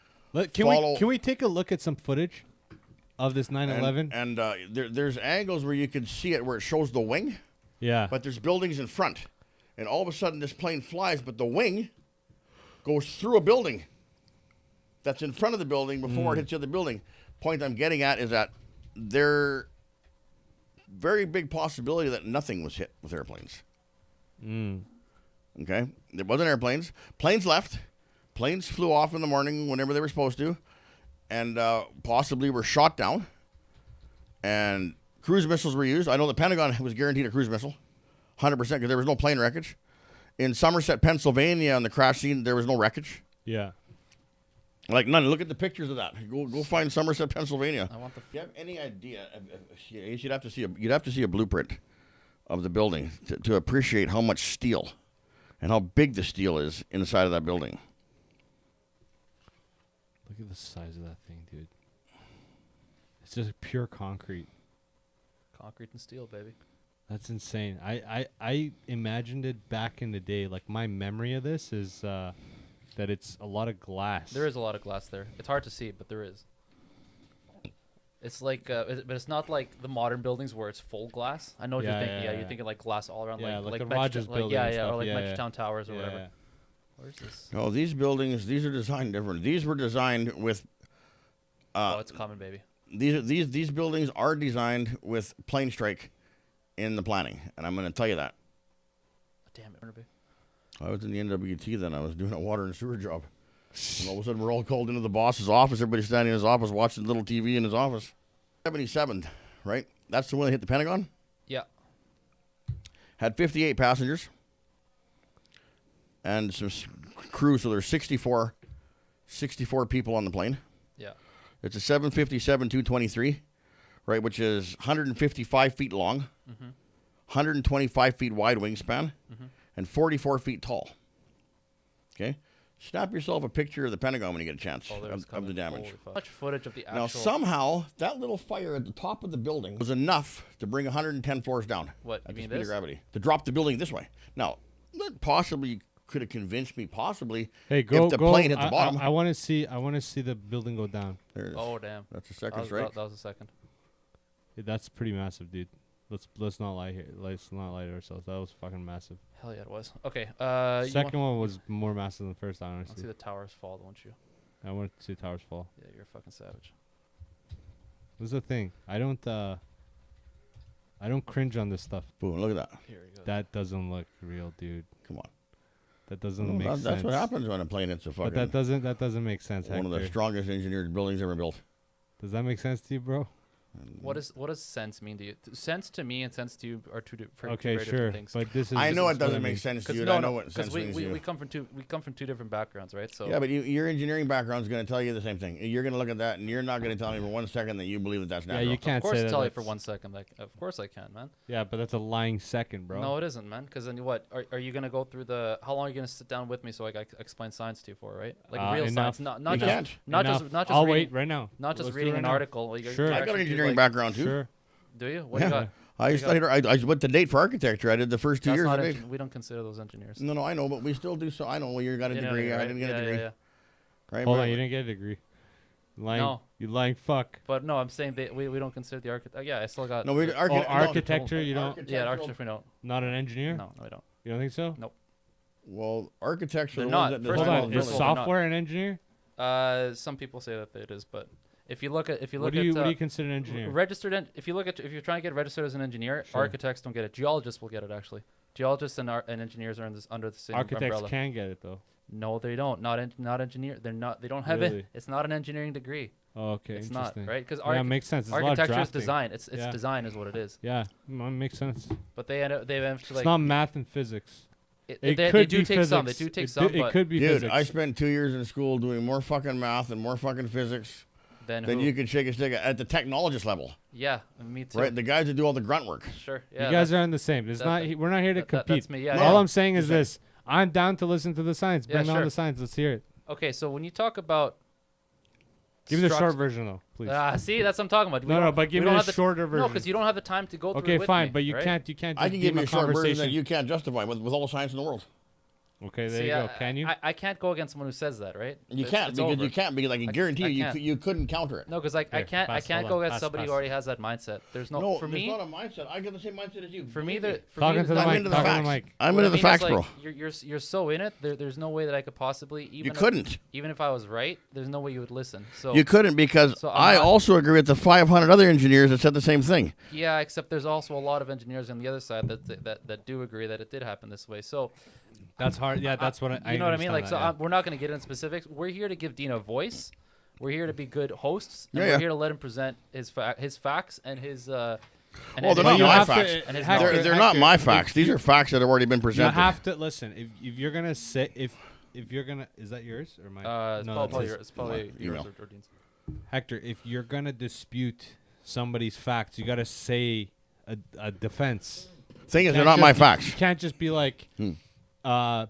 Speaker 1: Can we take a look at some footage of this 9/11?
Speaker 3: And there's angles where you can see it where it shows the wing.
Speaker 1: Yeah.
Speaker 3: But there's buildings in front, and all of a sudden this plane flies, but the wing goes through a building that's in front of the building before it hits the other building. Point I'm getting at is that there very big possibility that nothing was hit with airplanes. Okay? There wasn't airplanes. Planes left. Planes flew off in the morning whenever they were supposed to, and possibly were shot down. And cruise missiles were used. I know the Pentagon was guaranteed a cruise missile, 100%, because there was no plane wreckage. In Somerset, Pennsylvania, on the crash scene, there was no wreckage.
Speaker 1: Yeah.
Speaker 3: Like none. Look at the pictures of that. Go find Somerset, Pennsylvania.
Speaker 2: I want the.
Speaker 3: Do you have any idea? You'd have to see a blueprint of the building to appreciate how much steel and how big the steel is inside of that building.
Speaker 1: Look at the size of that thing, dude. It's just pure concrete.
Speaker 2: Concrete and steel, baby.
Speaker 1: That's insane. I imagined it back in the day. Like my memory of this is that it's a lot of glass.
Speaker 2: There is a lot of glass there. It's hard to see, but there is. It's like, but it's not like the modern buildings where it's full glass. I know what you're thinking. Yeah, you're thinking like glass all around,
Speaker 1: like the
Speaker 2: Metro-
Speaker 1: Rogers building.
Speaker 2: Yeah,
Speaker 1: and
Speaker 2: yeah,
Speaker 1: stuff.
Speaker 2: or like
Speaker 1: yeah,
Speaker 2: Metrotown Towers or whatever.
Speaker 1: Yeah.
Speaker 2: Where's this?
Speaker 3: No, these buildings, these are designed different. These were designed with.
Speaker 2: Oh, it's common, baby.
Speaker 3: These buildings are designed with plane strike in the planning, and I'm going to tell you that.
Speaker 2: Damn it, baby.
Speaker 3: I was in the NWT then. I was doing a water and sewer job. And all of a sudden, we're all called into the boss's office. Everybody's standing in his office watching little TV in his office. 77, right? That's the one that hit the Pentagon?
Speaker 2: Yeah.
Speaker 3: Had 58 passengers and some crew, so there's 64 people on the plane.
Speaker 2: Yeah.
Speaker 3: It's a 757-223, right, which is 155 feet long, 125 feet wide wingspan, and 44 feet tall. Okay? Snap yourself a picture of the Pentagon when you get a chance of the damage.
Speaker 2: Much footage of the actual.
Speaker 3: Now, somehow, that little fire at the top of the building was enough to bring 110 floors down.
Speaker 2: What,
Speaker 3: at
Speaker 2: you
Speaker 3: the
Speaker 2: mean
Speaker 3: speed
Speaker 2: this?
Speaker 3: of gravity. To drop the building this way. Now, that possibly could have convinced me,
Speaker 1: Hey, go,
Speaker 3: if the
Speaker 1: go.
Speaker 3: plane hit the bottom.
Speaker 1: I want to see the building go down.
Speaker 3: There it is.
Speaker 2: Oh, damn.
Speaker 3: That's a
Speaker 2: That
Speaker 3: second
Speaker 2: was,
Speaker 3: strike.
Speaker 2: that was a second.
Speaker 1: Yeah, that's pretty massive, dude. Let's not lie here. Let's not lie to ourselves. That was fucking massive.
Speaker 2: Hell yeah, it was. Okay.
Speaker 1: Second one was more massive than the first,
Speaker 2: I want to see
Speaker 1: honestly.
Speaker 2: the towers fall, don't you?
Speaker 1: I want to see towers fall.
Speaker 2: Yeah, you're a fucking savage.
Speaker 1: This is the thing. I don't cringe on this stuff.
Speaker 3: Boom, look at that.
Speaker 2: Here we go.
Speaker 1: That doesn't look real, dude.
Speaker 3: Come on.
Speaker 1: That doesn't
Speaker 3: Well,
Speaker 1: make sense.
Speaker 3: that's what happens when a plane hits a fucking...
Speaker 1: But that doesn't make sense,
Speaker 3: one of the
Speaker 1: Hector.
Speaker 3: strongest engineered buildings ever built.
Speaker 1: Does that make sense to you, bro?
Speaker 2: What does sense mean to you? Sense to me and sense to you are two very
Speaker 1: Okay,
Speaker 2: different
Speaker 1: sure.
Speaker 2: things.
Speaker 1: But this is.
Speaker 3: I know
Speaker 1: this
Speaker 3: it
Speaker 1: is what
Speaker 3: doesn't
Speaker 1: mean.
Speaker 3: make sense to
Speaker 2: Because
Speaker 3: you. I know what sense means to
Speaker 2: we
Speaker 3: you.
Speaker 2: come from two different backgrounds, right? So
Speaker 3: Yeah, but your engineering background is going to tell you the same thing. You're going to look at that, and you're not going to tell me for 1 second that you believe that that's
Speaker 1: Yeah,
Speaker 3: natural.
Speaker 1: you can't
Speaker 2: of course
Speaker 1: say that.
Speaker 2: tell you for
Speaker 1: that's-
Speaker 2: 1 second. Like, of course I can, man.
Speaker 1: Yeah, but that's a lying second, bro.
Speaker 2: No, it isn't, man. Because then what? Are you gonna go through the? How long are you gonna sit down with me so I can explain science to you for, right? Like real
Speaker 1: enough.
Speaker 2: science, not
Speaker 3: You
Speaker 2: just
Speaker 3: can't.
Speaker 2: not
Speaker 1: Enough.
Speaker 2: just not just
Speaker 1: I'll
Speaker 2: reading,
Speaker 1: wait right now.
Speaker 2: not just
Speaker 1: Let's do
Speaker 2: reading
Speaker 1: it
Speaker 2: an
Speaker 1: right now.
Speaker 2: article. Like,
Speaker 1: Sure.
Speaker 3: I got
Speaker 2: actually
Speaker 3: an
Speaker 2: do,
Speaker 3: engineering
Speaker 2: like-
Speaker 3: background, too.
Speaker 1: Sure.
Speaker 2: Do you? What
Speaker 3: Yeah.
Speaker 2: do you got?
Speaker 3: I studied. I went to Nate for architecture. I did the first 2
Speaker 2: That's
Speaker 3: years
Speaker 2: not
Speaker 3: of Nate.
Speaker 2: we don't consider those engineers.
Speaker 3: No, I know, but we still do. So I know. Well, you got a
Speaker 2: You know,
Speaker 3: degree. I
Speaker 2: right?
Speaker 3: didn't get a
Speaker 2: Yeah,
Speaker 3: degree.
Speaker 2: yeah, yeah.
Speaker 3: Right?
Speaker 1: Hold
Speaker 3: but-
Speaker 1: on, you didn't get a degree. Lying.
Speaker 2: No.
Speaker 1: You lying fuck.
Speaker 2: But no, I'm saying we don't consider the architect. Yeah, I still got.
Speaker 3: No, we
Speaker 1: Architecture, you don't.
Speaker 2: Yeah, architecture we don't.
Speaker 1: Not an engineer.
Speaker 2: No, we don't.
Speaker 1: You don't think so?
Speaker 2: Nope.
Speaker 3: Well, architects are
Speaker 2: They're
Speaker 3: the
Speaker 2: not.
Speaker 3: ones that
Speaker 2: First
Speaker 1: Hold
Speaker 2: of
Speaker 3: design
Speaker 2: all,
Speaker 1: on,
Speaker 3: the
Speaker 1: is
Speaker 2: first of
Speaker 3: building.
Speaker 2: all, they're
Speaker 1: software an engineer?
Speaker 2: Some people say that it is, but if you look at
Speaker 1: What do you consider an engineer?
Speaker 2: if you're trying to get registered as an engineer,
Speaker 1: Sure.
Speaker 2: architects don't get it. Geologists will get it actually. Geologists and engineers are under the same
Speaker 1: Architects
Speaker 2: umbrella.
Speaker 1: can get it though.
Speaker 2: No, they don't. Not engineer. They're not. They don't have
Speaker 1: Really?
Speaker 2: it. It's not an engineering degree.
Speaker 1: Oh, okay,
Speaker 2: It's not
Speaker 1: interesting.
Speaker 2: right because
Speaker 1: Yeah, it makes sense. It's a lot of
Speaker 2: architecture is
Speaker 1: drafting.
Speaker 2: design. It's
Speaker 1: Yeah.
Speaker 2: design is what it is.
Speaker 1: Yeah, makes sense.
Speaker 2: But they eventually
Speaker 1: It's not math and physics.
Speaker 2: they
Speaker 1: could
Speaker 2: do
Speaker 1: be
Speaker 2: take
Speaker 1: physics.
Speaker 2: some. They do take
Speaker 1: it
Speaker 2: some.
Speaker 1: It
Speaker 2: but
Speaker 1: could be
Speaker 3: Dude,
Speaker 1: physics.
Speaker 3: I spent 2 years in school doing more fucking math and more fucking physics
Speaker 2: then
Speaker 3: than
Speaker 2: who?
Speaker 3: you could shake a stick at the technologist level,
Speaker 2: Yeah, me too.
Speaker 3: right? The guys that do all the grunt work.
Speaker 2: Sure. Yeah.
Speaker 1: you guys
Speaker 2: that's-
Speaker 1: are in the same. It's
Speaker 2: that-
Speaker 1: not.
Speaker 2: that-
Speaker 1: We're not here to compete.
Speaker 2: That's me. Yeah.
Speaker 3: No.
Speaker 1: All
Speaker 2: yeah.
Speaker 1: I'm saying is
Speaker 3: You're
Speaker 1: this: I'm down to listen to the science.
Speaker 2: Yeah,
Speaker 1: Bring on
Speaker 2: sure.
Speaker 1: the science. Let's hear it.
Speaker 2: Okay, so when you talk about
Speaker 1: Give me the short
Speaker 2: struct-
Speaker 1: version though, please.
Speaker 2: See, that's what I'm talking about. We
Speaker 1: No,
Speaker 2: don't-
Speaker 1: no, but
Speaker 2: we
Speaker 1: give me
Speaker 2: don't
Speaker 1: the
Speaker 2: have
Speaker 1: shorter
Speaker 2: No,
Speaker 1: version.
Speaker 2: because you don't have the time to go through
Speaker 1: Okay,
Speaker 2: it with
Speaker 1: fine,
Speaker 2: me,
Speaker 1: but you
Speaker 2: right?
Speaker 1: can't. You can't.
Speaker 3: I
Speaker 1: Just
Speaker 3: can give
Speaker 1: deem
Speaker 3: you a short version
Speaker 1: conversation.
Speaker 3: that you can't justify with all the science in the world.
Speaker 1: Okay, there
Speaker 2: See,
Speaker 1: you go. Can you?
Speaker 2: I can't go against someone who says that, right?
Speaker 3: You
Speaker 2: It's-
Speaker 3: can't
Speaker 2: it's
Speaker 3: because
Speaker 2: over.
Speaker 3: you can't because I can guarantee
Speaker 2: I
Speaker 3: you
Speaker 2: can't.
Speaker 3: you couldn't counter it.
Speaker 2: No, because I
Speaker 1: Here,
Speaker 2: can't
Speaker 1: pass,
Speaker 2: go
Speaker 1: hold on,
Speaker 2: against
Speaker 1: pass,
Speaker 2: somebody
Speaker 1: pass.
Speaker 2: who already has that mindset. There's no
Speaker 3: No,
Speaker 2: for
Speaker 3: there's
Speaker 2: me.
Speaker 3: not a mindset. I get the same mindset as you.
Speaker 2: For me,
Speaker 3: believe
Speaker 1: Talking to the
Speaker 3: I'm
Speaker 1: mic.
Speaker 3: into the
Speaker 1: Talking to
Speaker 3: facts.
Speaker 1: the mic.
Speaker 3: I'm
Speaker 2: what
Speaker 3: into
Speaker 2: I
Speaker 3: the
Speaker 2: mean is,
Speaker 3: facts,
Speaker 2: like,
Speaker 3: bro.
Speaker 2: You're so in it. There's no way that I could possibly even
Speaker 3: You
Speaker 2: if-
Speaker 3: couldn't.
Speaker 2: even if I was right. There's no way you would listen. So
Speaker 3: You couldn't because
Speaker 2: So
Speaker 3: I
Speaker 2: I'm not-
Speaker 3: also agree with the 500 other engineers that said the same thing.
Speaker 2: yeah, except there's also a lot of engineers on the other side that do agree that it did happen this way. So
Speaker 1: That's hard. Yeah, that's what I.
Speaker 2: you know what I mean? Like,
Speaker 1: understand that,
Speaker 2: we're not going to get into specifics. We're here to give Dean a voice. We're here to be good hosts, and
Speaker 3: Yeah,
Speaker 2: we're
Speaker 3: yeah.
Speaker 2: here to let him present his facts and his. And
Speaker 3: Well, they're
Speaker 2: his
Speaker 3: not
Speaker 1: you
Speaker 3: my
Speaker 1: have to-
Speaker 3: facts.
Speaker 2: and his
Speaker 1: Hector,
Speaker 2: knowledge.
Speaker 3: They're not my
Speaker 1: Hector,
Speaker 3: facts. These are facts that have already been
Speaker 1: You
Speaker 3: presented.
Speaker 1: have to listen. If you're gonna say if you're gonna is that yours or mine?
Speaker 2: It's
Speaker 1: No,
Speaker 2: probably
Speaker 1: that's
Speaker 2: yours. It's probably
Speaker 3: Mine.
Speaker 2: yours
Speaker 3: Email.
Speaker 2: or Dean's.
Speaker 1: Hector, if you're gonna dispute somebody's facts, you gotta say a defense.
Speaker 3: Thing is, they're
Speaker 1: Can't
Speaker 3: not my
Speaker 1: just-
Speaker 3: facts.
Speaker 1: You can't just be like,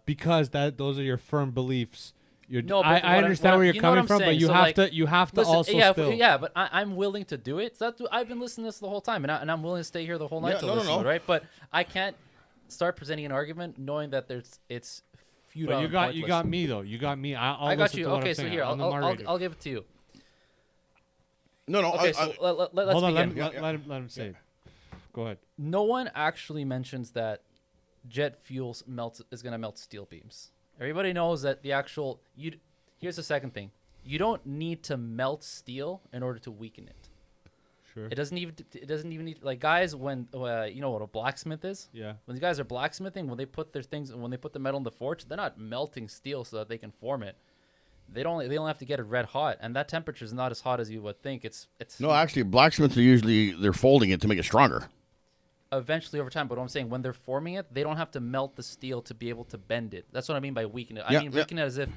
Speaker 1: because those are your firm beliefs.
Speaker 2: No, but
Speaker 1: I
Speaker 2: what I'm-
Speaker 1: understand
Speaker 2: what
Speaker 1: where
Speaker 2: I'm-
Speaker 1: you're
Speaker 2: you know what
Speaker 1: coming
Speaker 2: I'm
Speaker 1: from, but
Speaker 2: saying?
Speaker 1: you
Speaker 2: So,
Speaker 1: have
Speaker 2: like,
Speaker 1: to
Speaker 2: Listen,
Speaker 1: also
Speaker 2: yeah,
Speaker 1: still.
Speaker 2: yeah, but I'm willing to do it. So I've been listening to this the whole time, and I'm willing to stay here the whole night
Speaker 3: Yeah,
Speaker 2: to
Speaker 3: no, no,
Speaker 2: listen,
Speaker 3: no.
Speaker 2: right? But I can't start presenting an argument knowing that it's futile.
Speaker 1: But you
Speaker 2: and
Speaker 1: got
Speaker 2: pointless.
Speaker 1: me though. You got me. I'll
Speaker 2: I got
Speaker 1: listen
Speaker 2: you.
Speaker 1: to what
Speaker 2: Okay,
Speaker 1: I'm
Speaker 2: so
Speaker 1: saying.
Speaker 2: here
Speaker 1: I'm the
Speaker 2: I'll
Speaker 1: moderator.
Speaker 2: give it to you.
Speaker 3: No,
Speaker 2: Okay, so let's
Speaker 1: Hold on.
Speaker 2: begin.
Speaker 1: Let him say it. Go ahead.
Speaker 2: No one actually mentions that jet fuel is going to melt steel beams. Everybody knows that the actual here's the second thing. You don't need to melt steel in order to weaken it.
Speaker 1: Sure.
Speaker 2: It doesn't even need like guys when you know what a blacksmith is?
Speaker 1: Yeah.
Speaker 2: When the guys are blacksmithing, when they put the metal in the forge, they're not melting steel so that they can form it. They only have to get it red hot, and that temperature is not as hot as you would think. It's
Speaker 3: no, actually, blacksmiths are usually they're folding it to make it stronger.
Speaker 2: eventually over time. But what I'm saying, when they're forming it, they don't have to melt the steel to be able to bend it. That's what I mean by weaken it. I
Speaker 3: Yeah,
Speaker 2: mean
Speaker 3: yeah.
Speaker 2: weaken it as if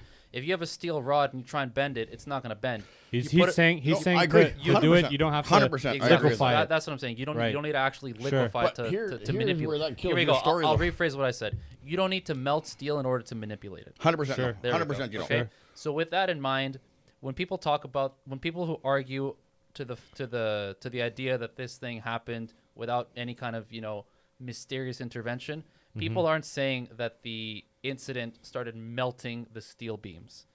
Speaker 2: you have a steel rod and you try and bend it, it's not going to bend.
Speaker 1: He's
Speaker 2: You put it-
Speaker 1: saying
Speaker 3: No,
Speaker 1: saying
Speaker 3: I agree.
Speaker 1: to do it.
Speaker 3: 100%.
Speaker 1: You don't have to
Speaker 3: 100%. I agree with
Speaker 2: Exactly. So
Speaker 1: liquefy it.
Speaker 2: that's what I'm saying. You don't
Speaker 1: Right.
Speaker 2: need to actually
Speaker 1: Sure.
Speaker 2: liquefy
Speaker 3: But
Speaker 2: to
Speaker 3: here's
Speaker 2: manipulate.
Speaker 3: where that kills
Speaker 2: Here we
Speaker 3: your
Speaker 2: go.
Speaker 3: story,
Speaker 2: I'll
Speaker 3: though.
Speaker 2: rephrase what I said. You don't need to melt steel in order to manipulate it.
Speaker 3: 100%.
Speaker 1: Sure.
Speaker 2: There we
Speaker 3: 100%.
Speaker 2: go.
Speaker 3: You know.
Speaker 2: Okay.
Speaker 1: Sure.
Speaker 2: So with that in mind, when people who argue to the idea that this thing happened without any kind of mysterious intervention, people aren't saying that the incident started melting the steel beams.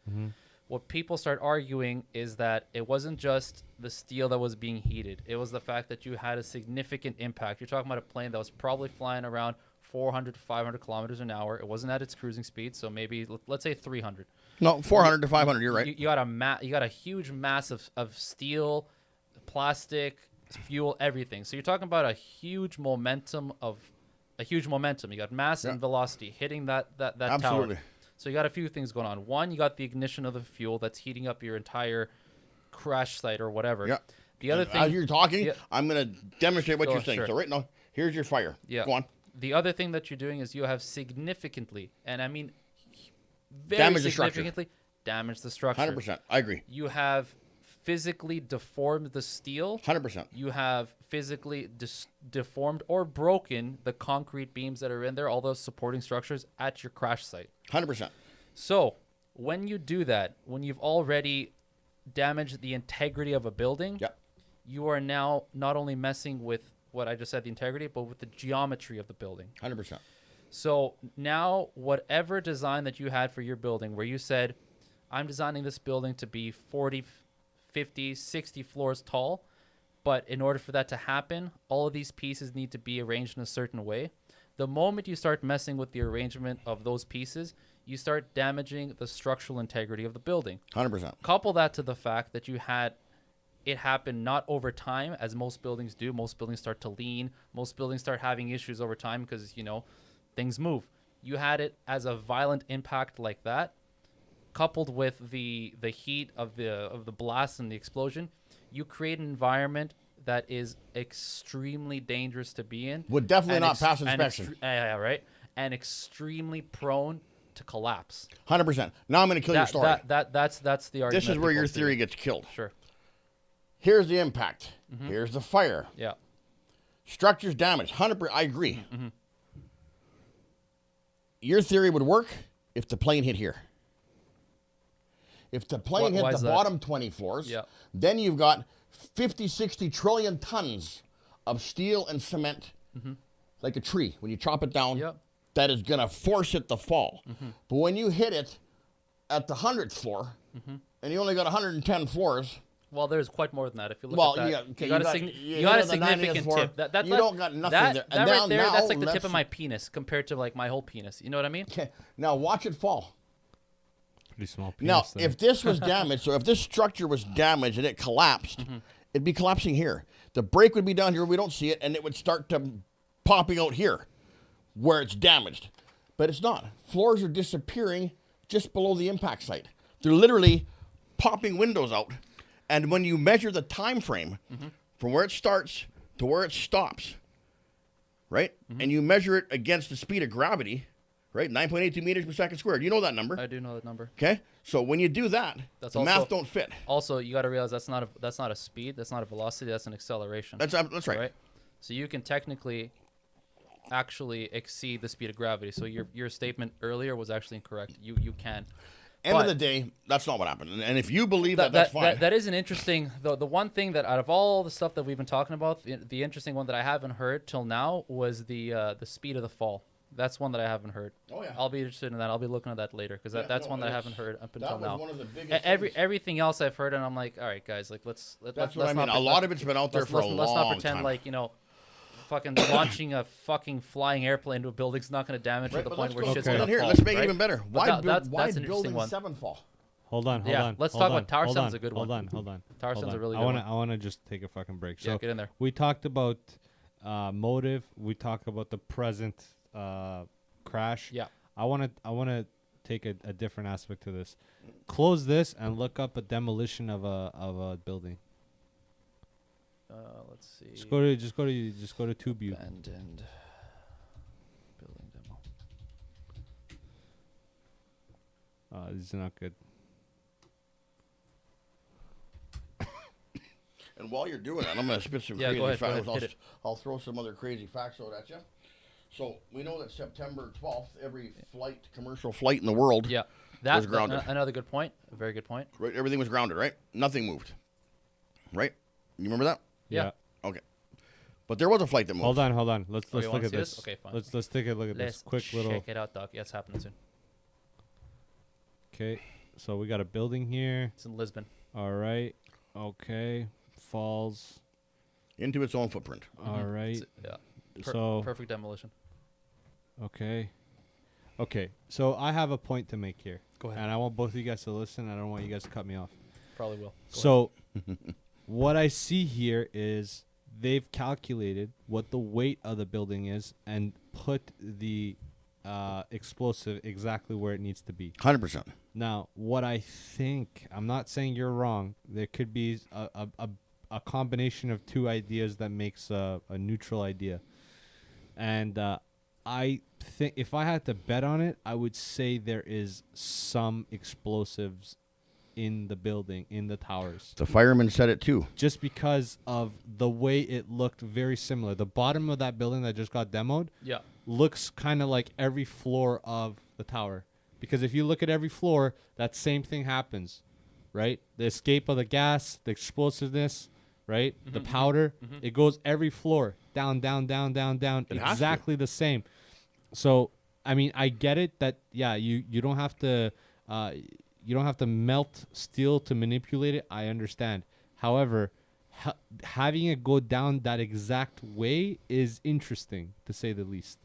Speaker 2: What people start arguing is that it wasn't just the steel that was being heated. It was the fact that you had a significant impact. You're talking about a plane that was probably flying around 400 to 500 kilometers an hour. It wasn't at its cruising speed, so maybe let's say 300.
Speaker 3: No, 400 to 500. You're right.
Speaker 2: You got a huge mass of steel, plastic, fuel, everything. So you're talking about a huge momentum. You got mass
Speaker 3: Yeah.
Speaker 2: and velocity hitting that
Speaker 3: Absolutely.
Speaker 2: tower. So you got a few things going on. One, you got the ignition of the fuel that's heating up your entire crash site or whatever.
Speaker 3: Yeah.
Speaker 2: The other
Speaker 3: And
Speaker 2: thing,
Speaker 3: as you're talking,
Speaker 2: Yeah.
Speaker 3: I'm going to demonstrate what
Speaker 2: Go,
Speaker 3: you're saying.
Speaker 2: sure.
Speaker 3: So right now, here's your fire.
Speaker 2: Yeah.
Speaker 3: Go on.
Speaker 2: the other thing that you're doing is you have significantly, and I mean very
Speaker 3: Damage the structure.
Speaker 2: significantly, damaged the structure.
Speaker 3: 100%. I agree.
Speaker 2: You have physically deformed the steel.
Speaker 3: 100%.
Speaker 2: You have physically deformed or broken the concrete beams that are in there, all those supporting structures at your crash site.
Speaker 3: 100%.
Speaker 2: So when you do that, when you've already damaged the integrity of a building,
Speaker 3: Yeah.
Speaker 2: you are now not only messing with what I just said, the integrity, but with the geometry of the building.
Speaker 3: 100%.
Speaker 2: So now whatever design that you had for your building, where you said, I'm designing this building to be 40, 50, 60 floors tall, but in order for that to happen, all of these pieces need to be arranged in a certain way. The moment you start messing with the arrangement of those pieces, you start damaging the structural integrity of the building.
Speaker 3: 100%.
Speaker 2: Couple that to the fact that you had it happen not over time, as most buildings do. Most buildings start to lean. Most buildings start having issues over time because, things move. You had it as a violent impact like that, coupled with the heat of the blast and the explosion. You create an environment that is extremely dangerous to be in.
Speaker 3: Would definitely not pass inspection.
Speaker 2: Right? And extremely prone to collapse.
Speaker 3: 100%. Now I'm going to kill your story.
Speaker 2: That's the argument.
Speaker 3: This is where your theory gets killed.
Speaker 2: Sure.
Speaker 3: Here's the impact. Here's the fire.
Speaker 2: Yeah.
Speaker 3: Structure's damaged. 100%. I agree. Your theory would work if the plane hit here. If the plane hit the bottom 20 floors, then you've got 50, 60 trillion tons of steel and cement, like a tree. When you chop it down, that is going to force it to fall. But when you hit it at the 100th floor, and you only got 110 floors...
Speaker 2: Well, there's quite more than that. If you look at that, you got a significant tip.
Speaker 3: You don't got nothing there.
Speaker 2: That right there, that's like the tip of my penis compared to like my whole penis. You know what I mean?
Speaker 3: Okay. Now watch it fall.
Speaker 1: Pretty small penis.
Speaker 3: Now,
Speaker 1: there.
Speaker 3: if this was damaged, so if this structure was damaged and it collapsed, it'd be collapsing here. The break would be down here. We don't see it, and it would start to popping out here, where it's damaged. But it's not. Floors are disappearing just below the impact site. They're literally popping windows out. And when you measure the time frame from where it starts to where it stops, right? And you measure it against the speed of gravity, right? 9.82 meters per second squared. You know that number.
Speaker 2: I do know that number.
Speaker 3: Okay? So when you do that, the math don't fit.
Speaker 2: Also, you got to realize that's not a speed, that's not a velocity, that's an acceleration.
Speaker 3: That's right.
Speaker 2: So you can technically actually exceed the speed of gravity. So your statement earlier was actually incorrect. You can.
Speaker 3: End of the day, that's not what happened. And if you believe that's fine.
Speaker 2: That is an interesting, the one thing that out of all the stuff that we've been talking about, the interesting one that I haven't heard till now was the speed of the fall. That's one that I haven't heard.
Speaker 3: Oh, yeah.
Speaker 2: I'll be interested in that. I'll be looking at that later because that's one that I haven't heard up until now.
Speaker 3: That was one of the biggest
Speaker 2: everything else I've heard, and I'm like, all right, guys, like let's
Speaker 3: what I mean. A lot of it's been out there for a long time.
Speaker 2: Let's not pretend like fucking launching a fucking flying airplane into a building's not going to damage to the point where shit's going to fall.
Speaker 3: Let's make it even better. Why building
Speaker 2: one.
Speaker 3: 7 fall?
Speaker 1: Hold on.
Speaker 2: Let's talk about Tower 7's a good one.
Speaker 1: Hold on.
Speaker 2: Tower 7's a really good one.
Speaker 1: I want to just take a fucking break. So
Speaker 2: yeah, get in there.
Speaker 1: We talked about motive. We talked about the present crash.
Speaker 2: Yeah.
Speaker 1: I want to take a different aspect to this. Close this and look up a demolition of a building.
Speaker 2: Let's see.
Speaker 1: Just go to TubeView.
Speaker 2: Abandoned building demo.
Speaker 1: This is not good.
Speaker 3: And while you're doing that, I'm going to spit some crazy facts. I'll throw some other crazy facts out at you. So we know that September 12th, every commercial flight in the world was grounded.
Speaker 2: Another good point. A very good point.
Speaker 3: Right, everything was grounded, right? Nothing moved. Right? You remember that?
Speaker 2: Yeah.
Speaker 3: Okay. But there was a flight that moved.
Speaker 1: Hold on. Let's look at this.
Speaker 2: Okay, fine.
Speaker 1: Let's take a look at this quick little.
Speaker 2: Check it out, Doc. Yeah, it's happening soon.
Speaker 1: Okay. So we got a building here.
Speaker 2: It's in Lisbon.
Speaker 1: All right. Okay. Falls
Speaker 3: into its own footprint.
Speaker 1: All right.
Speaker 2: So perfect demolition.
Speaker 1: Okay. So I have a point to make here.
Speaker 2: Go ahead.
Speaker 1: And I want both of you guys to listen. I don't want you guys to cut me off.
Speaker 2: Probably will.
Speaker 1: So what I see here is they've calculated what the weight of the building is and put the explosive exactly where it needs to be.
Speaker 3: 100%.
Speaker 1: Now, what I think, I'm not saying you're wrong. There could be a combination of two ideas that makes a neutral idea. And I think if I had to bet on it, I would say there is some explosives in the building, in the towers.
Speaker 3: The fireman said it too.
Speaker 1: Just because of the way it looked very similar. The bottom of that building that just got demoed looks kind of like every floor of the tower. Because if you look at every floor, that same thing happens, right? The escape of the gas, the explosiveness, right? The powder, it goes every floor, down, exactly the same. So, I mean, I get it that, you don't have to... you don't have to melt steel to manipulate it. I understand. However, having it go down that exact way is interesting, to say the least.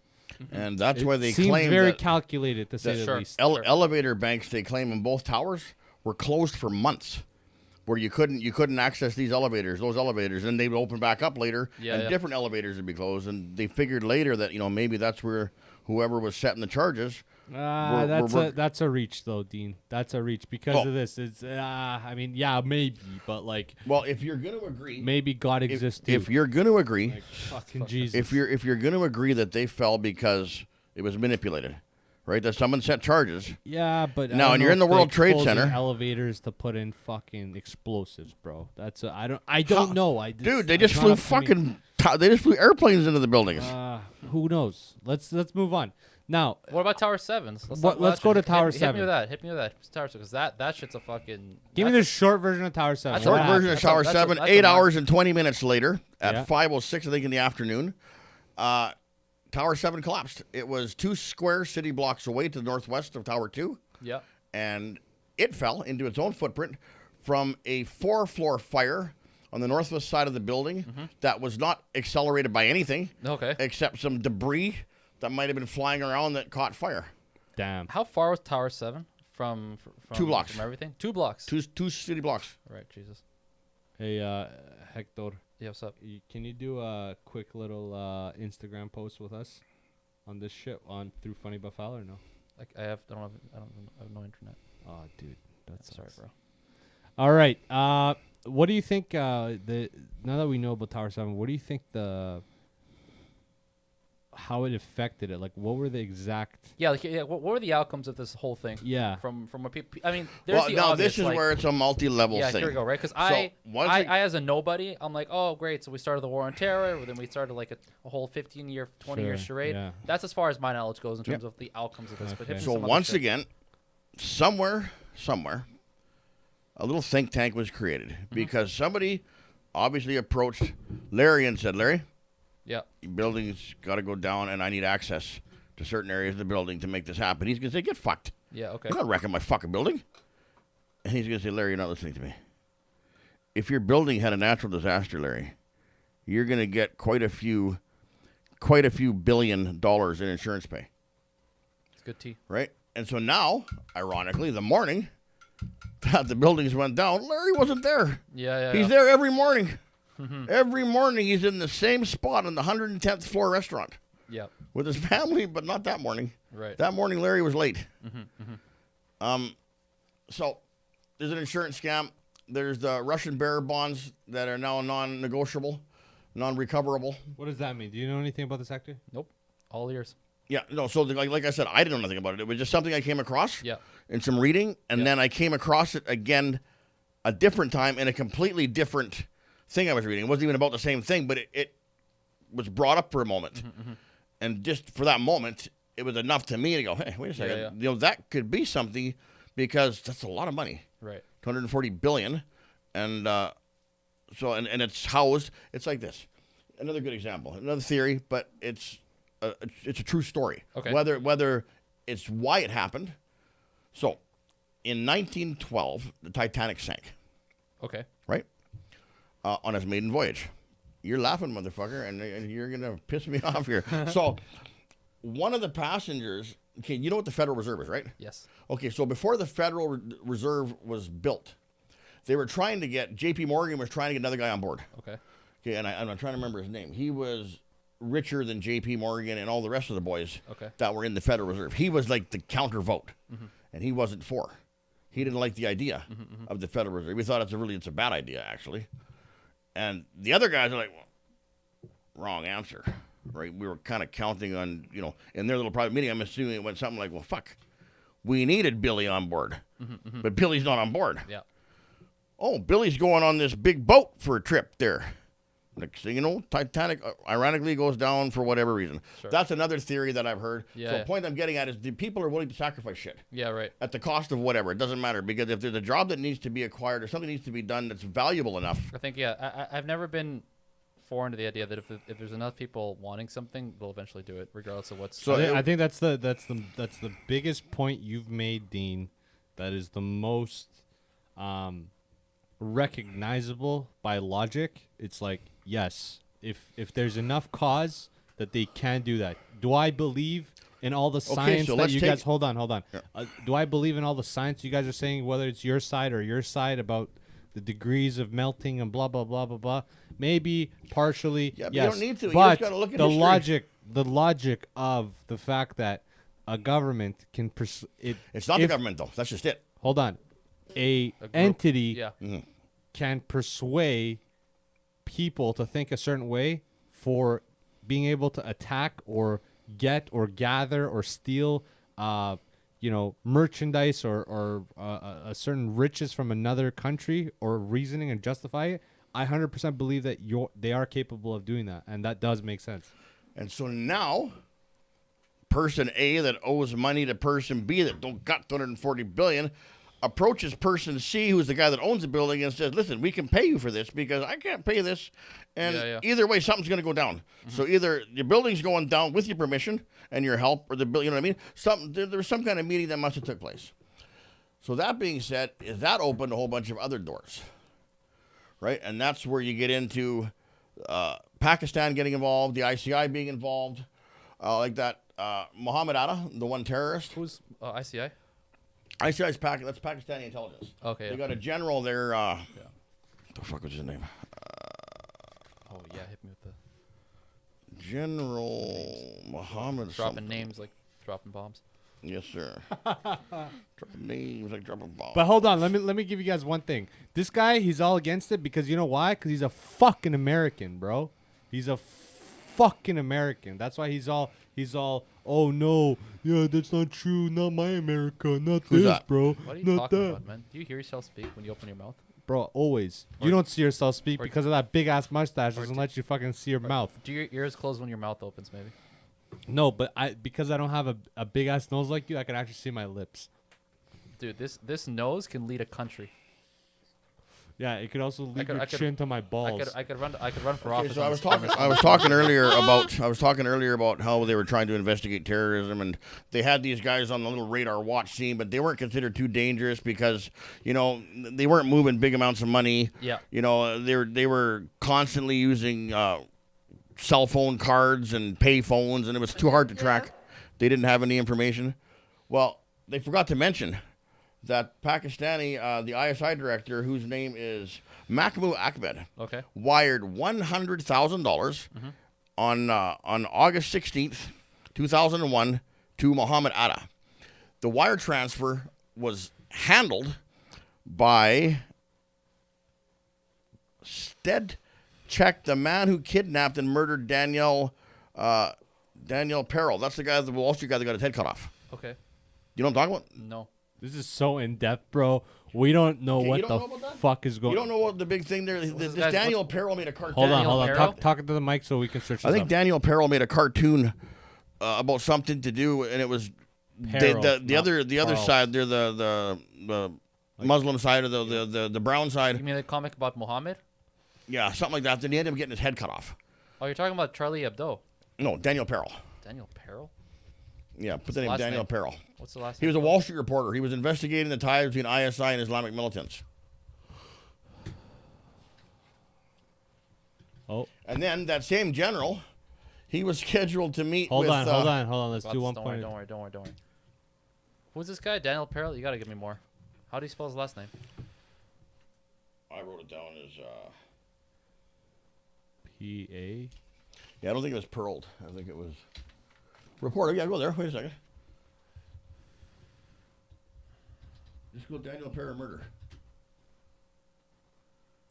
Speaker 3: And that's why they
Speaker 1: seems
Speaker 3: claim
Speaker 1: very
Speaker 3: that
Speaker 1: calculated, to say the
Speaker 2: Sure.
Speaker 1: least.
Speaker 3: elevator banks, they claim in both towers, were closed for months, where you couldn't access those elevators, and they would open back up later, and different elevators would be closed. And they figured later that maybe that's where whoever was setting the charges.
Speaker 1: That's a reach, though, Dean. That's a reach because of this. It's I mean, yeah, maybe, but like,
Speaker 3: well, if you're going to agree,
Speaker 1: maybe God exists too.
Speaker 3: if you're going to agree,
Speaker 1: like, fucking Jesus.
Speaker 3: if you're going to agree that they fell because it was manipulated, right? That someone set charges.
Speaker 1: Yeah, but
Speaker 3: Now,
Speaker 1: I
Speaker 3: and
Speaker 1: don't
Speaker 3: you're in
Speaker 1: know
Speaker 3: the
Speaker 1: if
Speaker 3: World
Speaker 1: they
Speaker 3: Trade
Speaker 1: close
Speaker 3: Center.
Speaker 1: their elevators to put in fucking explosives, bro. I don't know.
Speaker 3: Dude, they just flew they just flew airplanes into the buildings.
Speaker 1: Who knows? Let's move on. Now,
Speaker 2: What about Tower 7s?
Speaker 1: let's go to Tower
Speaker 2: Hit
Speaker 1: 7.
Speaker 2: me with that. Hit me with that. Tower 7, because that shit's a fucking.
Speaker 1: give me the short version of Tower 7.
Speaker 2: That's
Speaker 1: What
Speaker 3: Short
Speaker 2: a-
Speaker 3: version of
Speaker 1: happened?
Speaker 3: Tower
Speaker 2: that's a-
Speaker 3: 7,
Speaker 2: that's a
Speaker 3: 8
Speaker 2: mark.
Speaker 3: hours and 20 minutes later, at
Speaker 1: Yeah.
Speaker 3: 5:06, I think, in the afternoon, Tower 7 collapsed. It was 2 square city blocks away to the northwest of Tower 2,
Speaker 2: Yeah.
Speaker 3: and it fell into its own footprint from a 4-floor fire on the northwest side of the building that was not accelerated by anything
Speaker 2: Okay.
Speaker 3: except some debris that might have been flying around that caught fire.
Speaker 1: Damn.
Speaker 2: How far was Tower 7 from
Speaker 3: 2 blocks.
Speaker 2: From everything? 2 blocks.
Speaker 3: Two city blocks.
Speaker 2: Right, Jesus.
Speaker 1: Hey, Hector,
Speaker 2: Yeah, what's up?
Speaker 1: can you do a quick little Instagram post with us on this shit through Funny Buffalo or no?
Speaker 2: Like I have no internet.
Speaker 1: Oh, dude, that's
Speaker 2: Sorry, bro.
Speaker 1: All right. What do you think? Now that we know about Tower 7, what do you think how it affected it? Like, what were the exact?
Speaker 2: Yeah, what were the outcomes of this whole thing?
Speaker 1: Yeah.
Speaker 2: From what people? I mean, there's
Speaker 3: Well,
Speaker 2: the
Speaker 3: now
Speaker 2: obvious,
Speaker 3: this is
Speaker 2: like,
Speaker 3: where it's a multi-level
Speaker 2: yeah,
Speaker 3: thing.
Speaker 2: here we go, right? Because
Speaker 3: once
Speaker 2: I as a nobody, I'm like, oh, great. So we started the war on terror. Then we started like a whole 15-year, 20-year
Speaker 1: Sure,
Speaker 2: charade.
Speaker 1: yeah.
Speaker 2: That's as far as my knowledge goes in terms of the outcomes of this. But hit me
Speaker 3: So
Speaker 2: with some other
Speaker 3: once
Speaker 2: shit.
Speaker 3: again, somewhere, a little think tank was created because somebody obviously approached Larry and said, Larry,
Speaker 2: Yeah.
Speaker 3: your building's got to go down and I need access to certain areas of the building to make this happen. He's going to say, get fucked.
Speaker 2: Yeah. Okay.
Speaker 3: You're not wrecking my fucking building. And he's going to say, Larry, you're not listening to me. If your building had a natural disaster, Larry, you're going to get quite a few $1 billion in insurance pay.
Speaker 2: It's good tea.
Speaker 3: Right? And so now, ironically, the morning that the buildings went down, Larry wasn't there.
Speaker 2: Yeah.
Speaker 3: He's there every morning. Every morning he's in the same spot on the 110th floor restaurant
Speaker 2: Yeah.
Speaker 3: with his family, but not that morning.
Speaker 2: Right.
Speaker 3: That morning, Larry was late. So there's an insurance scam. There's the Russian bearer bonds that are now non-negotiable, non-recoverable.
Speaker 1: What does that mean? Do you know anything about the sector?
Speaker 2: Nope. All ears.
Speaker 3: Yeah, no, so like I said, I didn't know nothing about it. It was just something I came across
Speaker 2: Yeah.
Speaker 3: in some reading, and then I came across it again a different time in a completely different thing I was reading. It wasn't even about the same thing, but it was brought up for a moment. And just for that moment, it was enough to me to go, hey, wait a second.
Speaker 2: Yeah.
Speaker 3: That could be something because that's a lot of money.
Speaker 2: Right.
Speaker 3: 240 billion. And so it's housed. It's like this. Another good example, another theory, but it's a true story.
Speaker 2: Okay.
Speaker 3: Whether it's why it happened. So, in 1912, the Titanic sank,
Speaker 2: Okay.
Speaker 3: right? On its maiden voyage. You're laughing, motherfucker, and you're gonna piss me off here. So, one of the passengers. Okay, you know what the Federal Reserve is, right?
Speaker 2: Yes.
Speaker 3: Okay, so before the Federal Reserve was built, they were trying to get J.P. Morgan was trying to get another guy on board.
Speaker 2: Okay.
Speaker 3: Okay, and I'm trying to remember his name. He was richer than J.P. Morgan and all the rest of the boys
Speaker 2: Okay.
Speaker 3: that were in the Federal Reserve. He was like the counter vote, and he wasn't for. He didn't like the idea of the Federal Reserve. We thought it's a bad idea, actually. And the other guys are like, well, wrong answer, right? We were kind of counting on, in their little private meeting, I'm assuming it went something like, well, fuck, we needed Billy on board, but Billy's not on board.
Speaker 2: Yeah.
Speaker 3: Oh, Billy's going on this big boat for a trip there. Next thing you know, Titanic ironically goes down for whatever reason.
Speaker 2: Sure.
Speaker 3: That's another theory that I've heard.
Speaker 2: Yeah,
Speaker 3: So
Speaker 2: yeah.
Speaker 3: the point I'm getting at is the people are willing to sacrifice shit
Speaker 2: Yeah. Right.
Speaker 3: at the cost of whatever. It doesn't matter because if there's a job that needs to be acquired or something needs to be done that's valuable enough.
Speaker 2: I think I've never been foreign to the idea that if there's enough people wanting something, they'll eventually do it, regardless of what's.
Speaker 3: So
Speaker 1: I think that's the biggest point you've made, Dean. That is the most recognizable by logic. It's like, yes, if there's enough cause, that they can do that. Do I believe in all the science
Speaker 3: so
Speaker 1: that
Speaker 3: let's
Speaker 1: you
Speaker 3: take-
Speaker 1: guys? Hold on.
Speaker 3: Yeah.
Speaker 1: Do I believe in all the science you guys are saying, whether it's your side or your side, about the degrees of melting and blah blah blah blah blah? Maybe partially.
Speaker 3: Yeah, but you
Speaker 1: yes.
Speaker 3: don't need to. You
Speaker 1: But
Speaker 3: just gotta look at
Speaker 1: the
Speaker 3: history.
Speaker 1: logic of the fact that a government can
Speaker 3: It's not the government though. That's just it.
Speaker 1: Hold on, a
Speaker 2: group.
Speaker 1: entity
Speaker 2: Yeah.
Speaker 1: can persuade people to think a certain way for being able to attack or get or gather or steal merchandise or a certain riches from another country, or reasoning and justify it. I 100% believe that they are capable of doing that, and that does make sense.
Speaker 3: And so now, person A that owes money to person B that don't got 240 billion approaches person C, who's the guy that owns the building, and says, "Listen, we can pay you for this because I can't pay this, and
Speaker 2: Yeah.
Speaker 3: either way, something's going to go down. So either your building's going down with your permission and your help, or the bill. You know what I mean? There was some kind of meeting that must have took place. So that being said, that opened a whole bunch of other doors, right? And that's where you get into Pakistan getting involved, the ICI being involved, like that. Muhammad Atta, the one terrorist.
Speaker 2: Who's ICI?
Speaker 3: ICI is that's Pakistani intelligence.
Speaker 2: Okay.
Speaker 3: They
Speaker 2: Yeah.
Speaker 3: got a general there. What the fuck was his name?
Speaker 2: Oh yeah, hit me with the
Speaker 3: General Muhammad.
Speaker 2: dropping
Speaker 3: something.
Speaker 2: names like dropping bombs.
Speaker 3: Yes, sir. Dropping names like dropping bombs.
Speaker 1: But hold on, let me give you guys one thing. This guy, he's all against it because you know why? Because he's a fucking American, bro. He's a fucking American. That's why he's all. Oh no, yeah, that's not true. Not my America. Not
Speaker 3: Who's
Speaker 1: this,
Speaker 3: that?
Speaker 1: bro.
Speaker 2: What are you
Speaker 1: Not
Speaker 2: talking
Speaker 1: that,
Speaker 2: about, man? Do you hear yourself speak when you open your mouth?
Speaker 1: bro. Always.
Speaker 2: Or-
Speaker 1: You don't see yourself speak
Speaker 2: or-
Speaker 1: because of that big ass mustache.
Speaker 2: or
Speaker 1: Doesn't
Speaker 2: do-
Speaker 1: let you fucking see your mouth.
Speaker 2: Do your ears close when your mouth opens, maybe?
Speaker 1: No, but because I don't have a big ass nose like you, I can actually see my lips.
Speaker 2: Dude, this nose can lead a country.
Speaker 1: Yeah, it could also lead
Speaker 2: could-
Speaker 1: your
Speaker 2: I could-
Speaker 1: chin to my balls.
Speaker 2: I could run for
Speaker 3: Okay,
Speaker 2: office.
Speaker 3: so
Speaker 2: on
Speaker 3: I
Speaker 2: this
Speaker 3: was talking. I was talking earlier about how they were trying to investigate terrorism, and they had these guys on the little radar watch scene, but they weren't considered too dangerous because they weren't moving big amounts of money.
Speaker 2: Yeah.
Speaker 3: They were constantly using cell phone cards and pay phones, and it was too hard to track. They didn't have any information. Well, they forgot to mention that Pakistani, the ISI director, whose name is Mahmoud Ahmed,
Speaker 2: Okay.
Speaker 3: wired $100,000 on August 16th, 2001 to Muhammad Atta. The wire transfer was handled by Stead Check, the man who kidnapped and murdered Daniel Perel. That's the guy, the Wall Street guy that got his head cut off.
Speaker 2: Okay.
Speaker 3: You know what I'm talking about?
Speaker 2: No.
Speaker 1: This is so in depth, bro. We don't know
Speaker 3: Okay,
Speaker 1: what
Speaker 3: you
Speaker 1: the
Speaker 3: don't know about that?
Speaker 1: fuck is going.
Speaker 3: You don't know what the big thing there is?
Speaker 2: this
Speaker 3: This
Speaker 2: guy's-
Speaker 3: Daniel Perel made a cartoon.
Speaker 1: Hold on,
Speaker 2: Daniel
Speaker 1: hold on.
Speaker 2: Perel?
Speaker 1: Talking to the mic so we can search.
Speaker 3: I
Speaker 1: this
Speaker 3: think
Speaker 1: up.
Speaker 3: Daniel Perel made a cartoon about something to do, and it was
Speaker 1: Perel,
Speaker 3: the
Speaker 1: not
Speaker 3: other
Speaker 1: Perl.
Speaker 3: side. They're the Muslim side of the brown
Speaker 2: You
Speaker 3: side.
Speaker 2: mean the comic about Muhammad?
Speaker 3: Yeah, something like that. Then he ended up getting his head cut off.
Speaker 2: Oh, you're talking about Charlie Hebdo.
Speaker 3: No, Daniel Perel.
Speaker 2: Daniel Perel?
Speaker 3: Yeah, put the
Speaker 2: the
Speaker 3: name
Speaker 2: last
Speaker 3: Daniel
Speaker 2: name?
Speaker 3: Perel.
Speaker 2: What's the last
Speaker 3: He
Speaker 2: name?
Speaker 3: was a Wall Street reporter. He was investigating the ties between ISI and Islamic militants.
Speaker 1: Oh,
Speaker 3: And then that same general, he was scheduled to meet
Speaker 1: hold
Speaker 3: with...
Speaker 1: on. Let's
Speaker 2: Lots-
Speaker 1: do one
Speaker 2: don't worry,
Speaker 1: point.
Speaker 2: don't worry. Who's this guy? Daniel Perel? You gotta give me more. How do you spell his last name?
Speaker 3: I wrote it down as...
Speaker 1: P.A.
Speaker 3: Yeah, I don't think it was Pearled. I think it was... Reporter. Yeah, go there. Wait a second. Just go Daniel Perel murder.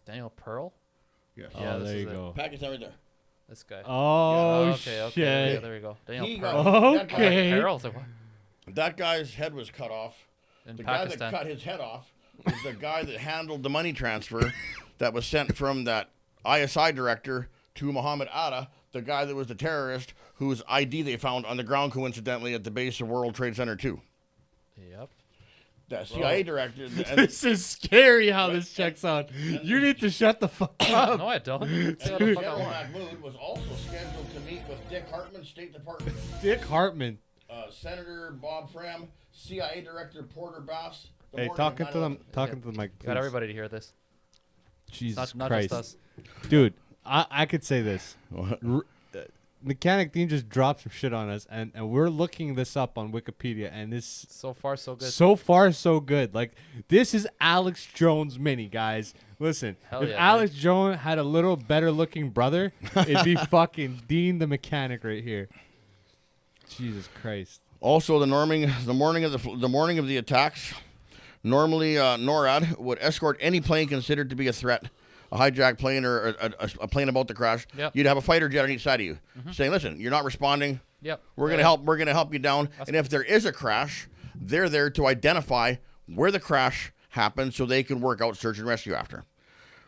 Speaker 2: Daniel Pearl?
Speaker 3: Yes.
Speaker 2: Yeah,
Speaker 1: Oh,
Speaker 2: this
Speaker 1: there
Speaker 2: is
Speaker 1: you
Speaker 2: it.
Speaker 1: go.
Speaker 3: Pakistan right there.
Speaker 2: This guy.
Speaker 1: Oh
Speaker 2: okay.
Speaker 1: shit.
Speaker 2: Yeah, there we go. Daniel
Speaker 3: He
Speaker 2: Pearl.
Speaker 3: got-
Speaker 1: Okay.
Speaker 2: Perel? I was like, what?
Speaker 3: That guy's head was cut off.
Speaker 2: In
Speaker 3: The guy
Speaker 2: Pakistan.
Speaker 3: that cut his head off is the guy that handled the money transfer that was sent from that ISI director to Muhammad Atta, the guy that was the terrorist whose ID they found on the ground coincidentally at the base of World Trade Center 2.
Speaker 2: Yep.
Speaker 3: The CIA director.
Speaker 1: This is scary how this checks out. You need to shut the fuck up.
Speaker 2: No, I don't. Say what the fuck I
Speaker 3: General
Speaker 2: want.
Speaker 3: Mahmoud was also scheduled to meet with Dick Hartman, State Department,
Speaker 1: Dick Hartman.
Speaker 3: Senator Bob Fram, CIA Director Porter Bass. the
Speaker 1: Hey,
Speaker 3: morning of
Speaker 1: talking to them.
Speaker 3: 9/11.
Speaker 1: Talking to the mic.
Speaker 2: Got
Speaker 1: please.
Speaker 2: everybody to hear this.
Speaker 1: Jesus
Speaker 2: Not
Speaker 1: Christ,
Speaker 2: just us.
Speaker 1: dude. I could say this. Mechanic Dean just dropped some shit on us, and we're looking this up on Wikipedia, and this
Speaker 2: So far, so good.
Speaker 1: so far so good. Like, this is Alex Jones mini, guys. Listen,
Speaker 2: Hell
Speaker 1: if
Speaker 2: yeah,
Speaker 1: Alex Jones had a little better looking brother, it'd be fucking Dean the Mechanic right here. Jesus Christ.
Speaker 3: Also, the morning of the attacks, normally NORAD would escort any plane considered to be a threat, a hijacked plane or a plane about to crash.
Speaker 2: Yep.
Speaker 3: You'd have a fighter jet on each side of you, saying, "Listen, you're not responding.
Speaker 2: Yep.
Speaker 3: We're gonna help. We're gonna help you down. And if there is a crash, they're there to identify where the crash happened, so they can work out search and rescue after."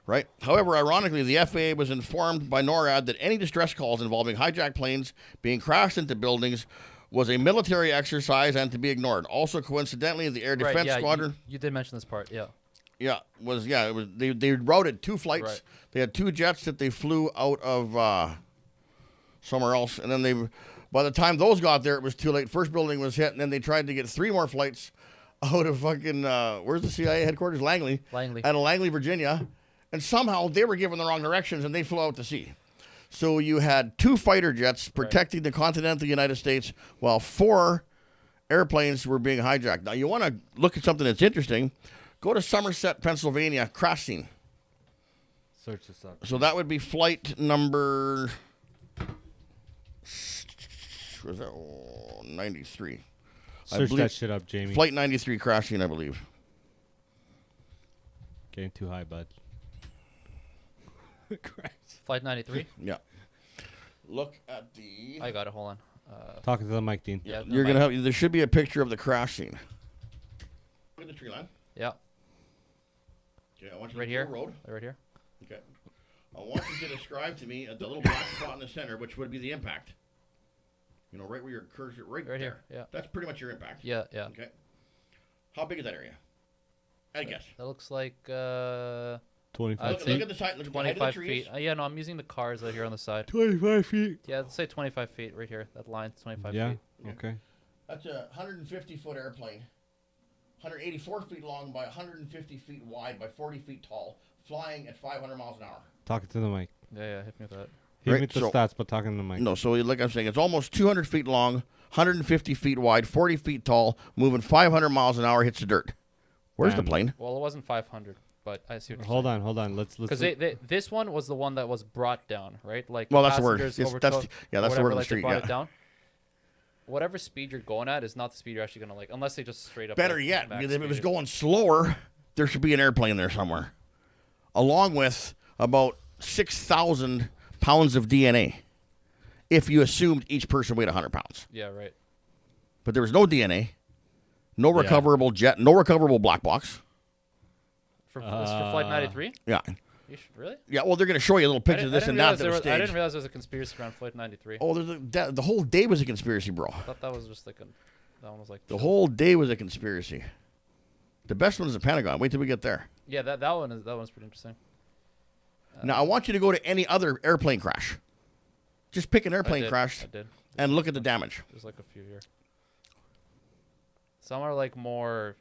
Speaker 3: Right. However, ironically, the FAA was informed by NORAD that any distress calls involving hijacked planes being crashed into buildings was a military exercise and to be ignored. Also, coincidentally, the Air Defense Squadron.
Speaker 2: You did mention this part, yeah.
Speaker 3: Yeah, it was they routed 2 flights.
Speaker 2: Right.
Speaker 3: They had 2 jets that they flew out of somewhere else, and then by the time those got there, it was too late. First building was hit, and then they tried to get 3 more flights out of fucking where's the CIA headquarters? Langley. Out of Langley, Virginia, and somehow they were given the wrong directions, and they flew out to sea. So you had 2 fighter jets protecting the continental United States, while 4 airplanes were being hijacked. Now, you want to look at something that's interesting. Go to Somerset, Pennsylvania, crash scene.
Speaker 1: Search this up.
Speaker 3: So that would be flight number 93.
Speaker 1: Search that shit up, Jamie.
Speaker 3: Flight 93 crash scene, I believe.
Speaker 1: Getting too high, bud. Christ.
Speaker 2: Flight 93?
Speaker 3: Yeah. Look at the...
Speaker 2: I got it, hold on.
Speaker 1: Talking to the mic, Dean.
Speaker 2: Yeah,
Speaker 3: You're going to have... There should be a picture of the crash scene. Look at the tree line.
Speaker 2: Yeah.
Speaker 3: Okay, I want you
Speaker 2: Right
Speaker 3: to
Speaker 2: here?
Speaker 3: go road.
Speaker 2: Right here?
Speaker 3: Okay. I want you to describe to me the little black spot in the center, which would be the impact. You know, right where your cursor... Right there.
Speaker 2: Here, yeah.
Speaker 3: That's pretty much your impact.
Speaker 2: Yeah, yeah.
Speaker 3: Okay. How big is that area? I guess.
Speaker 2: That looks like
Speaker 1: 25
Speaker 3: Look
Speaker 1: feet.
Speaker 3: at the side. Look at the height of
Speaker 2: 25
Speaker 3: the trees.
Speaker 2: feet. Yeah, no, I'm using the cars out here on the side.
Speaker 1: 25 feet.
Speaker 2: Yeah, let's say 25 feet right here. That line's 25
Speaker 1: Yeah.
Speaker 2: feet.
Speaker 1: Okay.
Speaker 3: That's a 150-foot airplane, 184 feet long by 150 feet wide by 40 feet tall, flying at 500 miles an hour.
Speaker 1: Talking to the mic.
Speaker 2: Yeah, hit me with that.
Speaker 1: Hit me
Speaker 3: Right,
Speaker 1: with the
Speaker 3: so-
Speaker 1: stats, but talking to the mic.
Speaker 3: No, so like I'm saying, it's almost 200 feet long, 150 feet wide, 40 feet tall, moving 500 miles an hour, hits the dirt. Where's
Speaker 1: Damn.
Speaker 3: the plane?
Speaker 2: Well, it wasn't 500, but I see what you're
Speaker 1: Hold
Speaker 2: saying.
Speaker 1: on. Let's.
Speaker 2: Because this one was the one that was brought down, right? Like
Speaker 3: Well, that's the word.
Speaker 2: passengers
Speaker 3: Yes,
Speaker 2: overtook
Speaker 3: that's the
Speaker 2: or
Speaker 3: word on the
Speaker 2: like,
Speaker 3: street,
Speaker 2: They brought
Speaker 3: yeah.
Speaker 2: it down. Whatever speed you're going at is not the speed you're actually gonna unless they just straight up.
Speaker 3: Better
Speaker 2: like,
Speaker 3: yet,
Speaker 2: max
Speaker 3: because if it was
Speaker 2: speed
Speaker 3: going slower, there should be an airplane there somewhere, along with about 6,000 pounds of DNA, if you assumed each person weighed 100 pounds.
Speaker 2: Yeah, right.
Speaker 3: But there was no DNA, no recoverable jet, no recoverable black box.
Speaker 2: For Flight 93?
Speaker 3: Yeah.
Speaker 2: You should, really?
Speaker 3: Yeah, well, they're going to show you a little picture of this and that
Speaker 2: realize
Speaker 3: that was
Speaker 2: I
Speaker 3: staged.
Speaker 2: didn't realize there was a conspiracy around Flight 93.
Speaker 3: Oh, the whole day was a conspiracy, bro.
Speaker 2: I thought that was just like that one was like
Speaker 3: The whole day was a conspiracy. The best one is the Pentagon. Wait till we get there.
Speaker 2: Yeah, that one's pretty interesting.
Speaker 3: Now, I want you to go to any other airplane crash. Just pick an airplane crash
Speaker 2: I did.
Speaker 3: and look at the damage.
Speaker 2: There's like a few here. Some are like more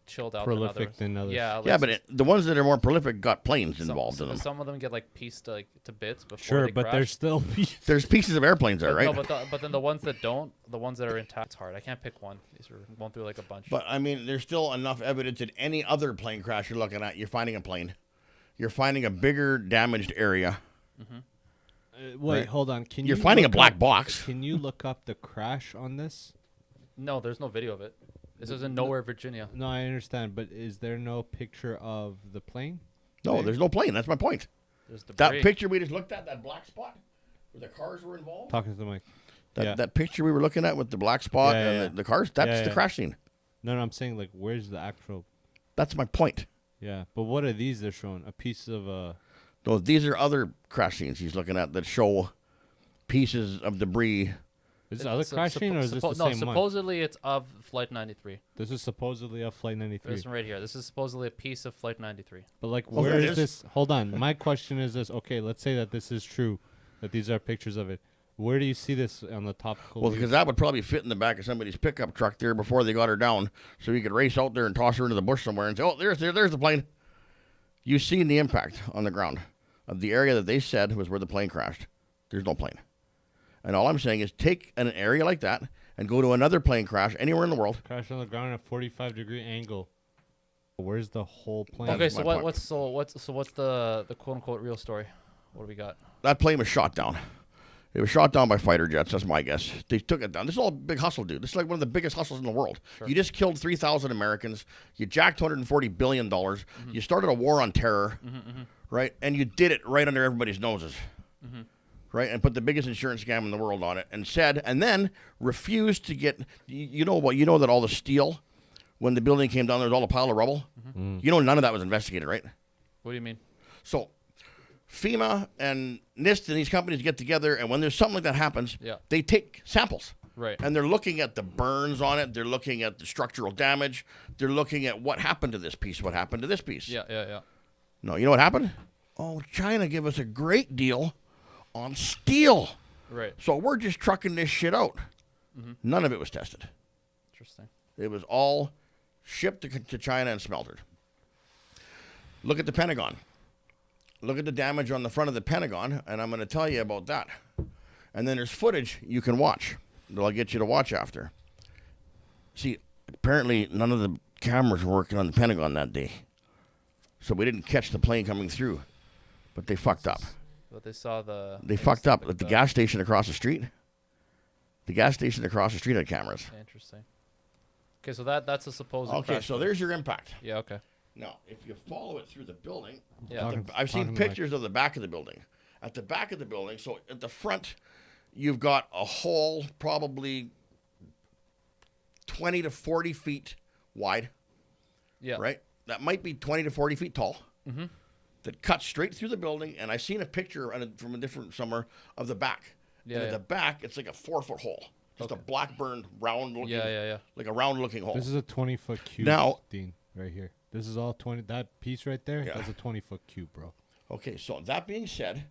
Speaker 2: chilled out
Speaker 1: Prolific than others.
Speaker 2: Yeah, like
Speaker 3: Yeah, but the ones that are more prolific got planes
Speaker 2: some,
Speaker 3: involved in them.
Speaker 2: Some of them get like pieced to bits before
Speaker 1: Sure,
Speaker 2: they
Speaker 1: but
Speaker 2: crash.
Speaker 1: there's still.
Speaker 3: There's pieces of airplanes there, right?
Speaker 2: No, but then the ones that don't, the ones that are intact, it's hard. I can't pick one. These are going through like a bunch.
Speaker 3: But I mean, there's still enough evidence that any other plane crash you're looking at, you're finding a plane. You're finding a bigger damaged area.
Speaker 1: Wait,
Speaker 3: Right.
Speaker 1: hold on. Can
Speaker 3: You're
Speaker 1: you
Speaker 3: finding a
Speaker 1: look
Speaker 3: black
Speaker 1: up-
Speaker 3: box.
Speaker 1: Can you look up the crash on this?
Speaker 2: No, there's no video of it. This is in nowhere, Virginia.
Speaker 1: No, I understand, but is there no picture of the plane?
Speaker 3: No, there's no plane. That's my point.
Speaker 2: There's debris.
Speaker 3: That picture we just looked at, that black spot, where the cars were involved.
Speaker 1: Talking to the mic.
Speaker 3: That picture we were looking at with the black spot
Speaker 1: Yeah,
Speaker 3: and
Speaker 1: yeah.
Speaker 3: the cars, that's
Speaker 1: Yeah,
Speaker 3: the
Speaker 1: yeah.
Speaker 3: crash scene.
Speaker 1: No, I'm saying, like, where's the actual?
Speaker 3: That's my point.
Speaker 1: Yeah, but what are these they're showing? A piece of
Speaker 3: No, these are other crash scenes he's looking at that show pieces of debris.
Speaker 1: Is this other crash scene or is this the
Speaker 2: no,
Speaker 1: same one?
Speaker 2: supposedly it's of Flight 93.
Speaker 1: This is supposedly a Flight 93.
Speaker 2: This one right here. This is supposedly a piece of Flight 93.
Speaker 1: But like,
Speaker 3: Well,
Speaker 1: where
Speaker 3: there
Speaker 1: is
Speaker 3: it
Speaker 1: this? Hold on. My question is this. Okay, let's say that this is true, that these are pictures of it. Where do you see this on the top?
Speaker 3: Well, because that would probably fit in the back of somebody's pickup truck there before they got her down, so you could race out there and toss her into the bush somewhere and say, "Oh, there's the plane." You've seen the impact on the ground of the area that they said was where the plane crashed. There's no plane, And all I'm saying is take an area like that and go to another plane crash anywhere in the world.
Speaker 1: Crash on the ground at a 45-degree angle. Where's the whole plane?
Speaker 2: Okay,
Speaker 3: That's
Speaker 2: so
Speaker 3: my point.
Speaker 2: what's the quote unquote real story? What do we got?
Speaker 3: That plane was shot down. It was shot down by fighter jets. That's my guess. They took it down. This is all a big hustle, dude. This is like one of the biggest hustles in the world.
Speaker 2: Sure.
Speaker 3: You just killed 3,000 Americans. You jacked $240 billion. You started a war on terror, right? And you did it right under everybody's noses, right? And put the biggest insurance scam in the world on it and then refused to get, you know what? You know that all the steel, when the building came down, there was all a pile of rubble. You know none of that was investigated, right?
Speaker 2: What do you mean?
Speaker 3: So FEMA and NIST and these companies get together, and when there's something like that happens, they take samples.
Speaker 2: Right.
Speaker 3: And they're looking at the burns on it. They're looking at the structural damage. They're looking at what happened to this piece, what happened to this piece.
Speaker 2: Yeah.
Speaker 3: No, you know what happened? Oh, China gave us a great deal on steel.
Speaker 2: Right.
Speaker 3: So we're just trucking this shit out. None of it was tested.
Speaker 2: Interesting.
Speaker 3: It was all shipped to China and smeltered. Look at the Pentagon. Look at the damage on the front of the Pentagon, and I'm going to tell you about that. And then there's footage you can watch that I'll get you to watch after. See, apparently none of the cameras were working on the Pentagon that day. So we didn't catch the plane coming through. But they fucked up.
Speaker 2: But they saw the...
Speaker 3: They fucked up at the gas station across the street. The gas station across the street had cameras.
Speaker 2: Interesting. Okay, so that's a supposed
Speaker 3: Okay,
Speaker 2: crash.
Speaker 3: so there's your impact.
Speaker 2: Yeah, okay.
Speaker 3: Now, if you follow it through the building,
Speaker 2: Yeah.
Speaker 3: I've seen pictures of the back of the building. At the back of the building, so at the front, you've got a hole probably 20 to 40 feet wide.
Speaker 2: Yeah.
Speaker 3: Right? That might be 20 to 40 feet tall. That cuts straight through the building. And I've seen a picture from a different somewhere of the back.
Speaker 2: Yeah,
Speaker 3: and at
Speaker 2: yeah.
Speaker 3: the back, it's like a 4-foot hole. Just a black burned, round looking.
Speaker 2: Yeah.
Speaker 3: Like a round looking hole.
Speaker 1: This is a 20-foot cube,
Speaker 3: Now-
Speaker 1: Dean, right here. This is all 20. That piece right there,
Speaker 3: Yeah.
Speaker 1: that's a 20-foot cube, bro.
Speaker 3: Okay, so that being said,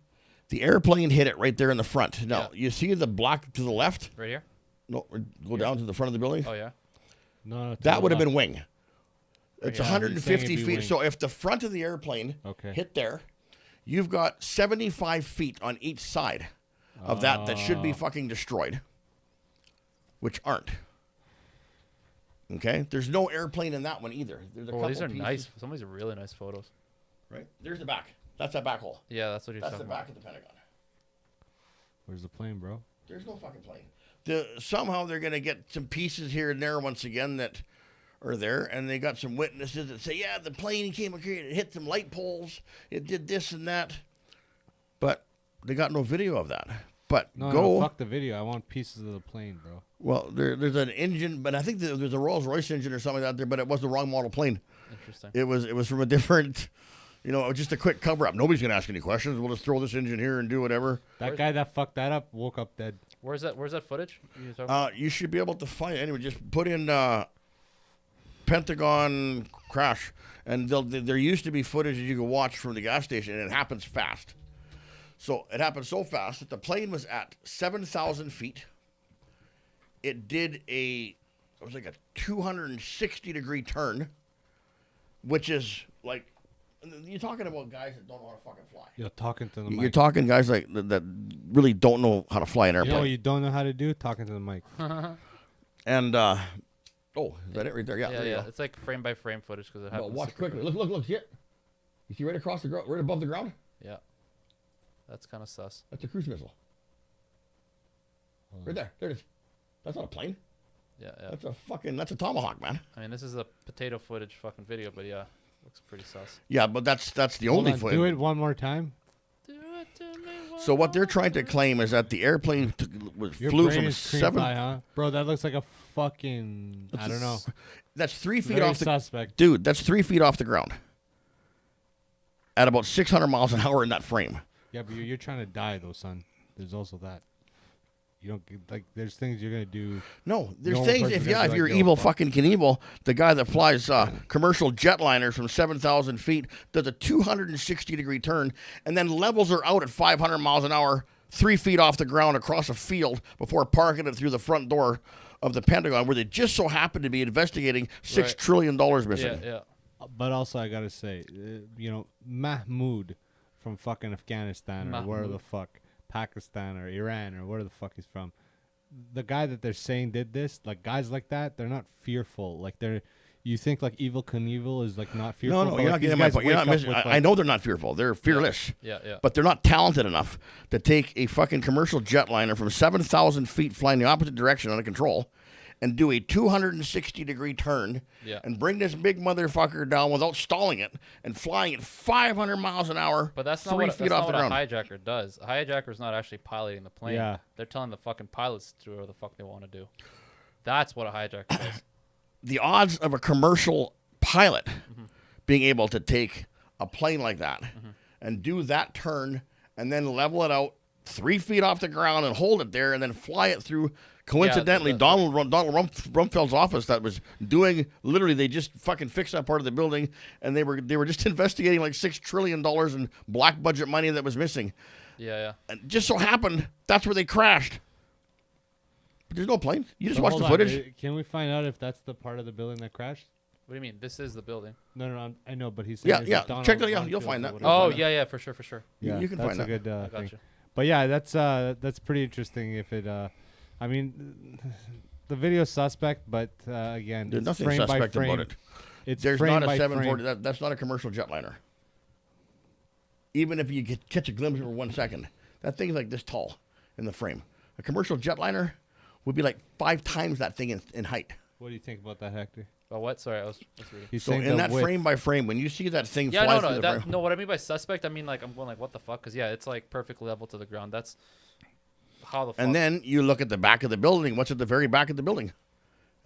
Speaker 3: the airplane hit it right there in the front. Now, you see the block to the left?
Speaker 2: Right here?
Speaker 3: No, go down to the front of the building.
Speaker 2: Oh, yeah.
Speaker 1: No, to
Speaker 3: That
Speaker 1: the
Speaker 3: would have been
Speaker 1: left.
Speaker 3: wing. It's
Speaker 2: here.
Speaker 3: 150
Speaker 1: He's saying it'd be
Speaker 3: feet.
Speaker 1: wing.
Speaker 3: So if the front of the airplane hit there, you've got 75 feet on each side of that should be fucking destroyed, which aren't. Okay? There's no airplane in that one either. There's a
Speaker 2: Oh,
Speaker 3: couple
Speaker 2: these are
Speaker 3: pieces.
Speaker 2: nice. Some of these are really nice photos.
Speaker 3: Right? There's the back. That's that back hole.
Speaker 2: Yeah, that's what you're
Speaker 3: That's the
Speaker 2: talking
Speaker 3: back
Speaker 2: about.
Speaker 3: of the Pentagon.
Speaker 1: Where's the plane, bro?
Speaker 3: There's no fucking plane. Somehow they're going to get some pieces here and there once again that are there, and they got some witnesses that say, yeah, the plane came here, it hit some light poles, it did this and that. But they got no video of that. But
Speaker 1: No, fuck the video. I want pieces of the plane, bro.
Speaker 3: Well, there's an engine, but I think there's a Rolls-Royce engine or something out there, but it was the wrong model plane.
Speaker 2: Interesting.
Speaker 3: It was from a different, just a quick cover-up. Nobody's going to ask any questions. We'll just throw this engine here and do whatever.
Speaker 1: That guy that fucked that up woke up dead.
Speaker 2: Where's that footage? You talking about?
Speaker 3: You should be able to find it. Anyway, just put in Pentagon crash, and there used to be footage that you could watch from the gas station, and it happens fast. So it happened so fast that the plane was at 7,000 feet. It did it was like a 260-degree turn, which is like, you're talking about guys that don't know how to fucking fly.
Speaker 1: You're talking to the
Speaker 3: You're
Speaker 1: mic.
Speaker 3: talking guys like that really don't know how to fly an
Speaker 1: You know
Speaker 3: airplane.
Speaker 1: what you don't know how to do? Talking to the mic.
Speaker 3: And, is that it right there? Yeah, there you go.
Speaker 2: It's like frame by frame footage because it
Speaker 3: Well,
Speaker 2: happens.
Speaker 3: watch
Speaker 2: super
Speaker 3: quickly. Look, see it? You see right across the ground, right above the ground?
Speaker 2: quick. Yeah. That's kind of sus.
Speaker 3: That's a cruise missile. Right there. There it is. That's not a plane.
Speaker 2: Yeah.
Speaker 3: That's a Tomahawk, man.
Speaker 2: I mean, this is a potato footage fucking video, but yeah, looks pretty sus.
Speaker 3: Yeah, but that's the
Speaker 1: Hold
Speaker 3: only
Speaker 1: on,
Speaker 3: footage.
Speaker 1: do it one more time.
Speaker 2: Do it to me
Speaker 3: So what they're trying to claim is that the airplane
Speaker 1: Your
Speaker 3: flew
Speaker 1: brain
Speaker 3: from
Speaker 1: is cream
Speaker 3: 7.
Speaker 1: pie, huh? Bro, that looks like a fucking, I don't know.
Speaker 3: That's 3 feet
Speaker 1: Very
Speaker 3: off the
Speaker 1: suspect.
Speaker 3: dude. That's 3 feet off the ground. At about 600 miles an hour in that frame.
Speaker 1: Yeah, but you're trying to die, though, son. There's also that. You don't, like, there's things you're going to do.
Speaker 3: No, there's
Speaker 1: No
Speaker 3: things.
Speaker 1: person's
Speaker 3: If
Speaker 1: gonna be
Speaker 3: you're
Speaker 1: like, yo,
Speaker 3: evil
Speaker 1: fuck.
Speaker 3: fucking Knievel, the guy that flies commercial jetliners from 7,000 feet, does a 260-degree turn, and then levels her out at 500 miles an hour, 3 feet off the ground across a field before parking it through the front door of the Pentagon, where they just so happen to be investigating $6 trillion missing.
Speaker 2: Yeah.
Speaker 1: But also, I got to say, Mahmoud from fucking Afghanistan or wherever the fuck Pakistan or Iran or where the fuck he's from. The guy that they're saying did this, like guys like that, they're not fearful. Like you think like Evil Knievel is like not fearful.
Speaker 3: No,
Speaker 1: but,
Speaker 3: you're
Speaker 1: like,
Speaker 3: not getting
Speaker 1: these
Speaker 3: my
Speaker 1: guys
Speaker 3: point. You're
Speaker 1: wake
Speaker 3: not
Speaker 1: up
Speaker 3: missing.
Speaker 1: with,
Speaker 3: I know they're not fearful. They're fearless.
Speaker 2: Yeah.
Speaker 3: But they're not talented enough to take a fucking commercial jetliner from 7,000 feet flying the opposite direction under control and do a 260-degree turn and bring this big motherfucker down without stalling it and flying at 500 miles an hour,
Speaker 2: But that's not
Speaker 3: 3
Speaker 2: what,
Speaker 3: feet
Speaker 2: that's
Speaker 3: off
Speaker 2: not
Speaker 3: the
Speaker 2: what
Speaker 3: ground.
Speaker 2: a hijacker does. A hijacker's not actually piloting the plane.
Speaker 1: Yeah.
Speaker 2: They're telling the fucking pilots to do whatever the fuck they want to do. That's what a hijacker does.
Speaker 3: The odds of a commercial pilot being able to take a plane like that and do that turn and then level it out 3 feet off the ground and hold it there and then fly it through. Coincidentally, Donald Rumsfeld's office that was doing literally, they just fucking fixed that part of the building, and they were just investigating like $6 trillion in black budget money that was missing.
Speaker 2: Yeah.
Speaker 3: And just so happened that's where they crashed. But there's no plane. You just
Speaker 1: So
Speaker 3: watch the
Speaker 1: hold on,
Speaker 3: footage.
Speaker 1: Can we find out if that's the part of the building that crashed?
Speaker 2: What do you mean? This is the building.
Speaker 1: No, I know, but he's saying
Speaker 3: Yeah.
Speaker 1: is it Donald
Speaker 3: Check that. Yeah,
Speaker 1: Rumsfeld
Speaker 3: you'll find
Speaker 1: or
Speaker 3: that.
Speaker 1: whatever?
Speaker 2: Oh,
Speaker 3: find
Speaker 2: yeah, for sure.
Speaker 1: Yeah,
Speaker 3: you can
Speaker 1: that's
Speaker 3: find
Speaker 1: a
Speaker 3: that.
Speaker 1: good
Speaker 2: I
Speaker 1: thing.
Speaker 2: gotcha.
Speaker 1: But yeah, that's pretty interesting. If it, I mean, the video's suspect, but again,
Speaker 3: There's
Speaker 1: it's
Speaker 3: nothing
Speaker 1: frame by
Speaker 3: suspect
Speaker 1: frame.
Speaker 3: about it.
Speaker 1: It's
Speaker 3: There's
Speaker 1: frame
Speaker 3: not a
Speaker 1: by
Speaker 3: 740.
Speaker 1: frame.
Speaker 3: That's not a commercial jetliner. Even if you catch a glimpse for 1 second, that thing's like this tall in the frame. A commercial jetliner would be like 5 times that thing in height.
Speaker 1: What do you think about that, Hector?
Speaker 2: Oh, what? Sorry, I was reading.
Speaker 1: He's
Speaker 3: So
Speaker 1: saying
Speaker 3: in
Speaker 1: the
Speaker 3: that
Speaker 1: width.
Speaker 3: frame by frame, when you see that thing
Speaker 2: Yeah,
Speaker 3: fly
Speaker 2: no,
Speaker 3: through
Speaker 2: no,
Speaker 3: the
Speaker 2: that,
Speaker 3: frame,
Speaker 2: no. What I mean by suspect, I mean like I'm going like, what the fuck? Because yeah, it's like perfectly level to the ground. That's how the fuck.
Speaker 3: and then you look at the back of the building. What's at the very back of the building?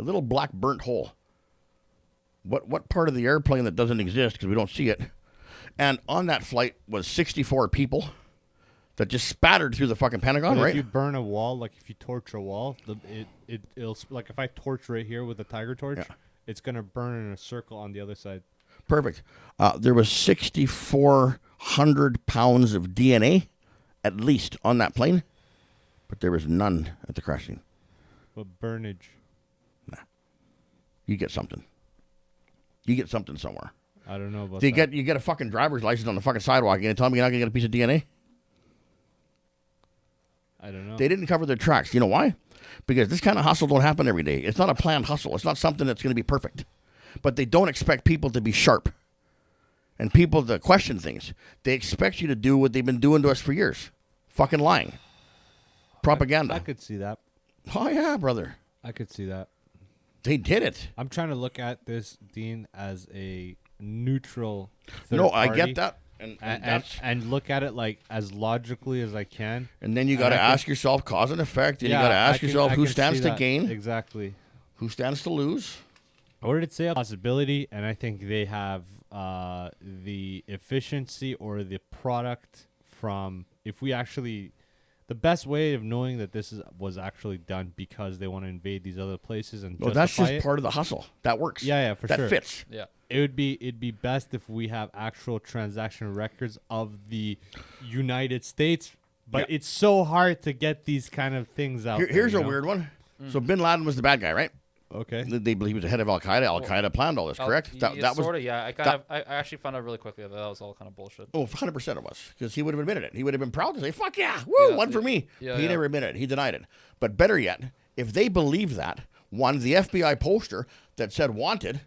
Speaker 3: A little black burnt hole. What part of the airplane that doesn't exist because we don't see it? And on that flight was 64 people that just spattered through the fucking Pentagon,
Speaker 1: But
Speaker 3: right?
Speaker 1: if you burn a wall, like if you torch a wall, it'll like if I torch right here with a tiger torch, it's gonna burn in a circle on the other side.
Speaker 3: Perfect. There was 6,400 pounds of DNA, at least, on that plane, but there was none at the crash scene.
Speaker 1: But burnage,
Speaker 3: You get something. You get something somewhere.
Speaker 1: I don't know about
Speaker 3: Do you
Speaker 1: that.
Speaker 3: get a fucking driver's license on the fucking sidewalk? You gonna tell me you're not gonna get a piece of DNA?
Speaker 1: I don't know.
Speaker 3: They didn't cover their tracks. You know why? Because this kind of hustle don't happen every day. It's not a planned hustle. It's not something that's going to be perfect. But they don't expect people to be sharp and people to question things. They expect you to do what they've been doing to us for years. Fucking lying. Propaganda.
Speaker 1: I could see that.
Speaker 3: Oh, yeah, brother.
Speaker 1: I could see that.
Speaker 3: They did it.
Speaker 1: I'm trying to look at this, Dean, as a neutral third
Speaker 3: No, I
Speaker 1: party
Speaker 3: get that. And that's,
Speaker 1: and look at it like as logically as I can.
Speaker 3: and then you got to
Speaker 1: I can-
Speaker 3: ask yourself cause and effect. And
Speaker 1: Yeah,
Speaker 3: you got to
Speaker 1: I
Speaker 3: ask
Speaker 1: can-
Speaker 3: yourself
Speaker 1: I
Speaker 3: who
Speaker 1: can
Speaker 3: stands
Speaker 1: see
Speaker 3: to
Speaker 1: that.
Speaker 3: gain,
Speaker 1: Exactly.
Speaker 3: who stands to lose.
Speaker 1: What did it say? A possibility, and I think they have the efficiency or the product from. If we actually, the best way of knowing that this was actually done because they want to invade these other places and
Speaker 3: No, that's
Speaker 1: justify
Speaker 3: just
Speaker 1: it.
Speaker 3: part of the hustle. That works.
Speaker 1: Yeah, for
Speaker 3: that
Speaker 1: sure.
Speaker 3: fits.
Speaker 2: yeah.
Speaker 1: It'd be best if we have actual transaction records of the United States, but it's so hard to get these kind of things out.
Speaker 3: Here's
Speaker 1: there,
Speaker 3: a
Speaker 1: you know?
Speaker 3: weird one. So Bin Laden was the bad guy, right?
Speaker 1: Okay.
Speaker 3: They believe he was the head of Al Qaeda. Al Qaeda planned all this, correct?
Speaker 2: Yeah,
Speaker 3: That was
Speaker 2: sort of. Yeah, I actually found out really quickly that was all kind of bullshit.
Speaker 3: 100% it was because he would have admitted it. He would have been proud to say, "Fuck yeah, woo,
Speaker 2: Yeah,
Speaker 3: one for me."
Speaker 2: yeah,
Speaker 3: he
Speaker 2: yeah.
Speaker 3: never admitted it. He denied it. But better yet, if they believe that, one, the FBI poster that said wanted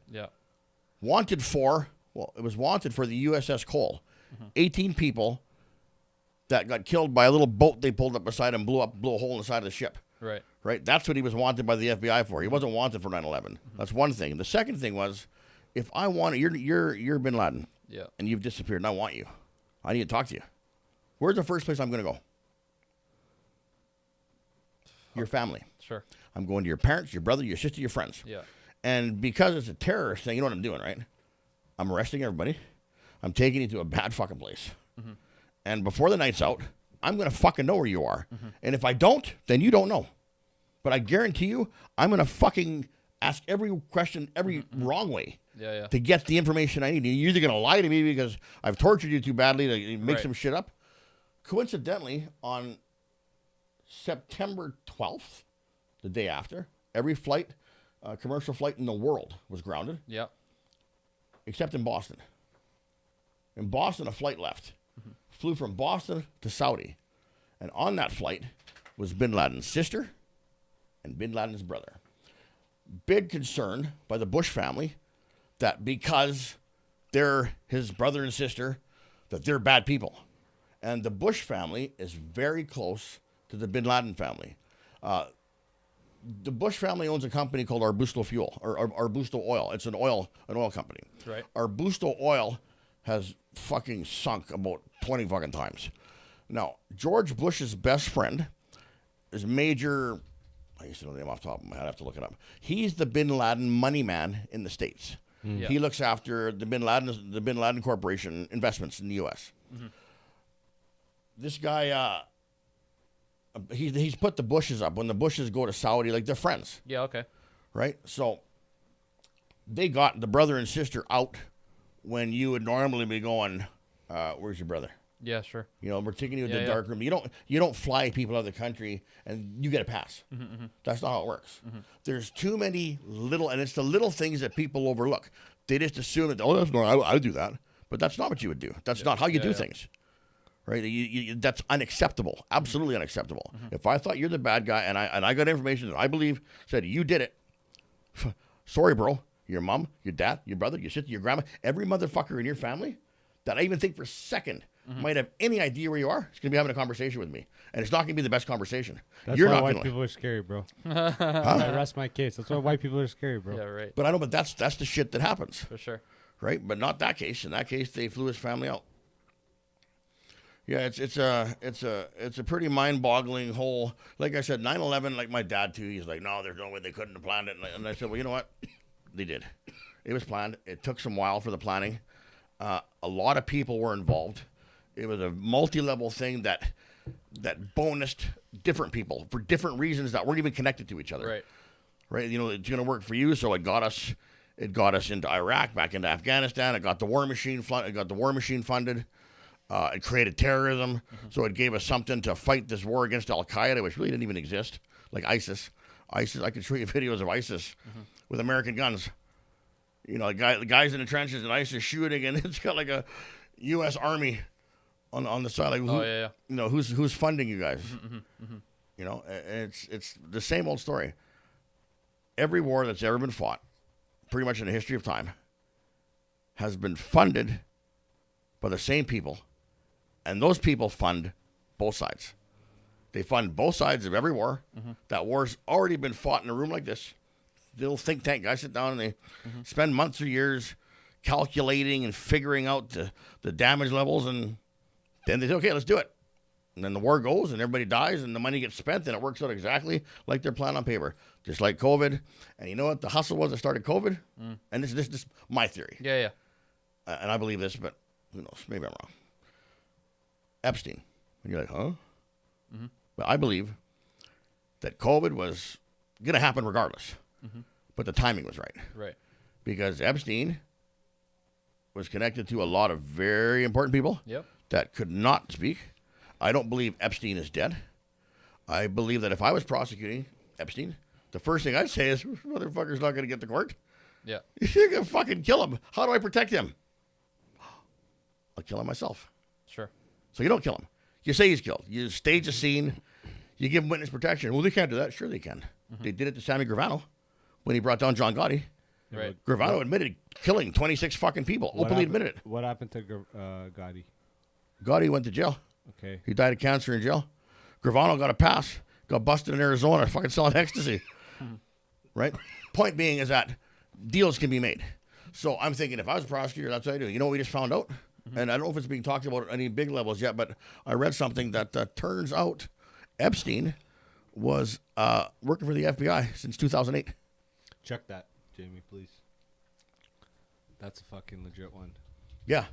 Speaker 3: for, well, it was wanted for the USS Cole. 18 people that got killed by a little boat they pulled up beside him, blew a hole in the side of the ship.
Speaker 2: Right.
Speaker 3: Right? That's what he was wanted by the FBI for. He wasn't wanted for 9/11. That's one thing. The second thing was, if I want you're Bin Laden,
Speaker 2: Yeah.
Speaker 3: and you've disappeared, and I want you. I need to talk to you. Where's the first place I'm going to go? Your family.
Speaker 2: Sure.
Speaker 3: I'm going to your parents, your brother, your sister, your friends.
Speaker 2: Yeah.
Speaker 3: And because it's a terrorist thing, you know what I'm doing, right? I'm arresting everybody. I'm taking you to a bad fucking place. And before the night's out, I'm going to fucking know where you are. And if I don't, then you don't know. But I guarantee you, I'm going to fucking ask every question every wrong way
Speaker 2: Yeah.
Speaker 3: to get the information I need. You're either going to lie to me because I've tortured you too badly to make
Speaker 2: Right.
Speaker 3: some shit up. Coincidentally, on September 12th, the day after, every flight, commercial flight in the world was grounded,
Speaker 2: Yeah.
Speaker 3: except in Boston. In Boston, a flight left. Flew from Boston to Saudi. And on that flight was Bin Laden's sister and Bin Laden's brother. Big concern by the Bush family that because they're his brother and sister, that they're bad people. And the Bush family is very close to the Bin Laden family. The Bush family owns a company called Arbusto Fuel or Arbusto Oil. It's an oil company.
Speaker 2: Right.
Speaker 3: Arbusto Oil has fucking sunk about 20 fucking times. Now, George Bush's best friend is Major. I used to know the name off the top of my head. I have to look it up. He's the Bin Laden money man in the States.
Speaker 2: Yeah.
Speaker 3: He looks after the Bin Laden Corporation investments in the U.S. This guy, he's put the Bushes up. When the Bushes go to Saudi, like they're friends,
Speaker 2: Yeah. Okay.
Speaker 3: right? So they got the brother and sister out when you would normally be going, where's your brother?
Speaker 2: Yeah. Sure.
Speaker 3: You know, we're taking you to
Speaker 2: Yeah,
Speaker 3: the
Speaker 2: yeah.
Speaker 3: dark room. You don't fly people out of the country and you get a pass. That's not how it works. There's too many little, and it's the little things that people overlook. They just assume that, oh, that's normal. I would do that, but that's not what you would do. That's not how you do things, right? That's unacceptable. Absolutely unacceptable. If I thought you're the bad guy and I got information that I believe said you did it, sorry, bro. Your mom, your dad, your brother, your sister, your grandma, every motherfucker in your family that I even think for a second might have any idea where you are, is going to be having a conversation with me. And it's not going to be the best conversation.
Speaker 1: That's
Speaker 3: You're
Speaker 1: why
Speaker 3: not
Speaker 1: white
Speaker 3: going
Speaker 1: people are scary, bro. I rest my case. That's why white people are scary, bro.
Speaker 2: Yeah. Right.
Speaker 3: But I know, but that's the shit that happens,
Speaker 2: For sure.
Speaker 3: right? But not that case. In that case, they flew his family out. Yeah, it's a pretty mind-boggling whole. Like I said, 9/11. Like my dad too. He's like, no, there's no way they couldn't have planned it. And I said, well, you know what? They did. It was planned. It took some while for the planning. A lot of people were involved. It was a multi-level thing that bonused different people for different reasons that weren't even connected to each other.
Speaker 2: Right.
Speaker 3: Right. You know, it's going to work for you, so it got us into Iraq, back into Afghanistan. It got the war machine funded. It created terrorism, so it gave us something to fight this war against Al Qaeda, which really didn't even exist, like ISIS. I could show you videos of ISIS with American guns. You know, the guys in the trenches and ISIS shooting, and it's got like a U.S. Army on the side. Like, who,
Speaker 2: yeah.
Speaker 3: You know, who's funding you guys? You know, it's the same old story. Every war that's ever been fought, pretty much in the history of time, has been funded by the same people, and those people fund both sides. They fund both sides of every war. That war's already been fought in a room like this. Little think tank guys sit down and they spend months or years calculating and figuring out the damage levels, and then they say, okay, let's do it. And then the war goes and everybody dies and the money gets spent and it works out exactly like their plan on paper. Just like COVID. And you know what the hustle was that started COVID? And this is my theory.
Speaker 2: Yeah.
Speaker 3: And I believe this, but who knows? Maybe I'm wrong. Epstein. And you're like, huh? But I believe that COVID was going to happen regardless. But the timing was right.
Speaker 2: Right.
Speaker 3: Because Epstein was connected to a lot of very important people
Speaker 2: Yep.
Speaker 3: that could not speak. I don't believe Epstein is dead. I believe that if I was prosecuting Epstein, the first thing I'd say is, motherfucker's not going to get to court.
Speaker 2: Yeah.
Speaker 3: You're going to fucking kill him. How do I protect him? I'll kill him myself.
Speaker 2: Sure.
Speaker 3: So you don't kill him. You say he's killed. You stage a scene. You give him witness protection. Well, they can't do that. Sure they can. They did it to Sammy Gravano when he brought down John Gotti.
Speaker 2: Right.
Speaker 3: Gravano admitted killing 26 fucking people. Openly admitted it.
Speaker 1: What happened to Gotti?
Speaker 3: Gotti went to jail.
Speaker 1: Okay.
Speaker 3: He died of cancer in jail. Gravano got a pass. Got busted in Arizona fucking selling ecstasy. Right? Point being is that deals can be made. So I'm thinking if I was a prosecutor, that's what I do. You know what we just found out? And I don't know if it's being talked about at any big levels yet, but I read something that turns out Epstein was working for the FBI since 2008.
Speaker 1: Check that, Jamie, please. That's a fucking legit one.
Speaker 3: Yeah.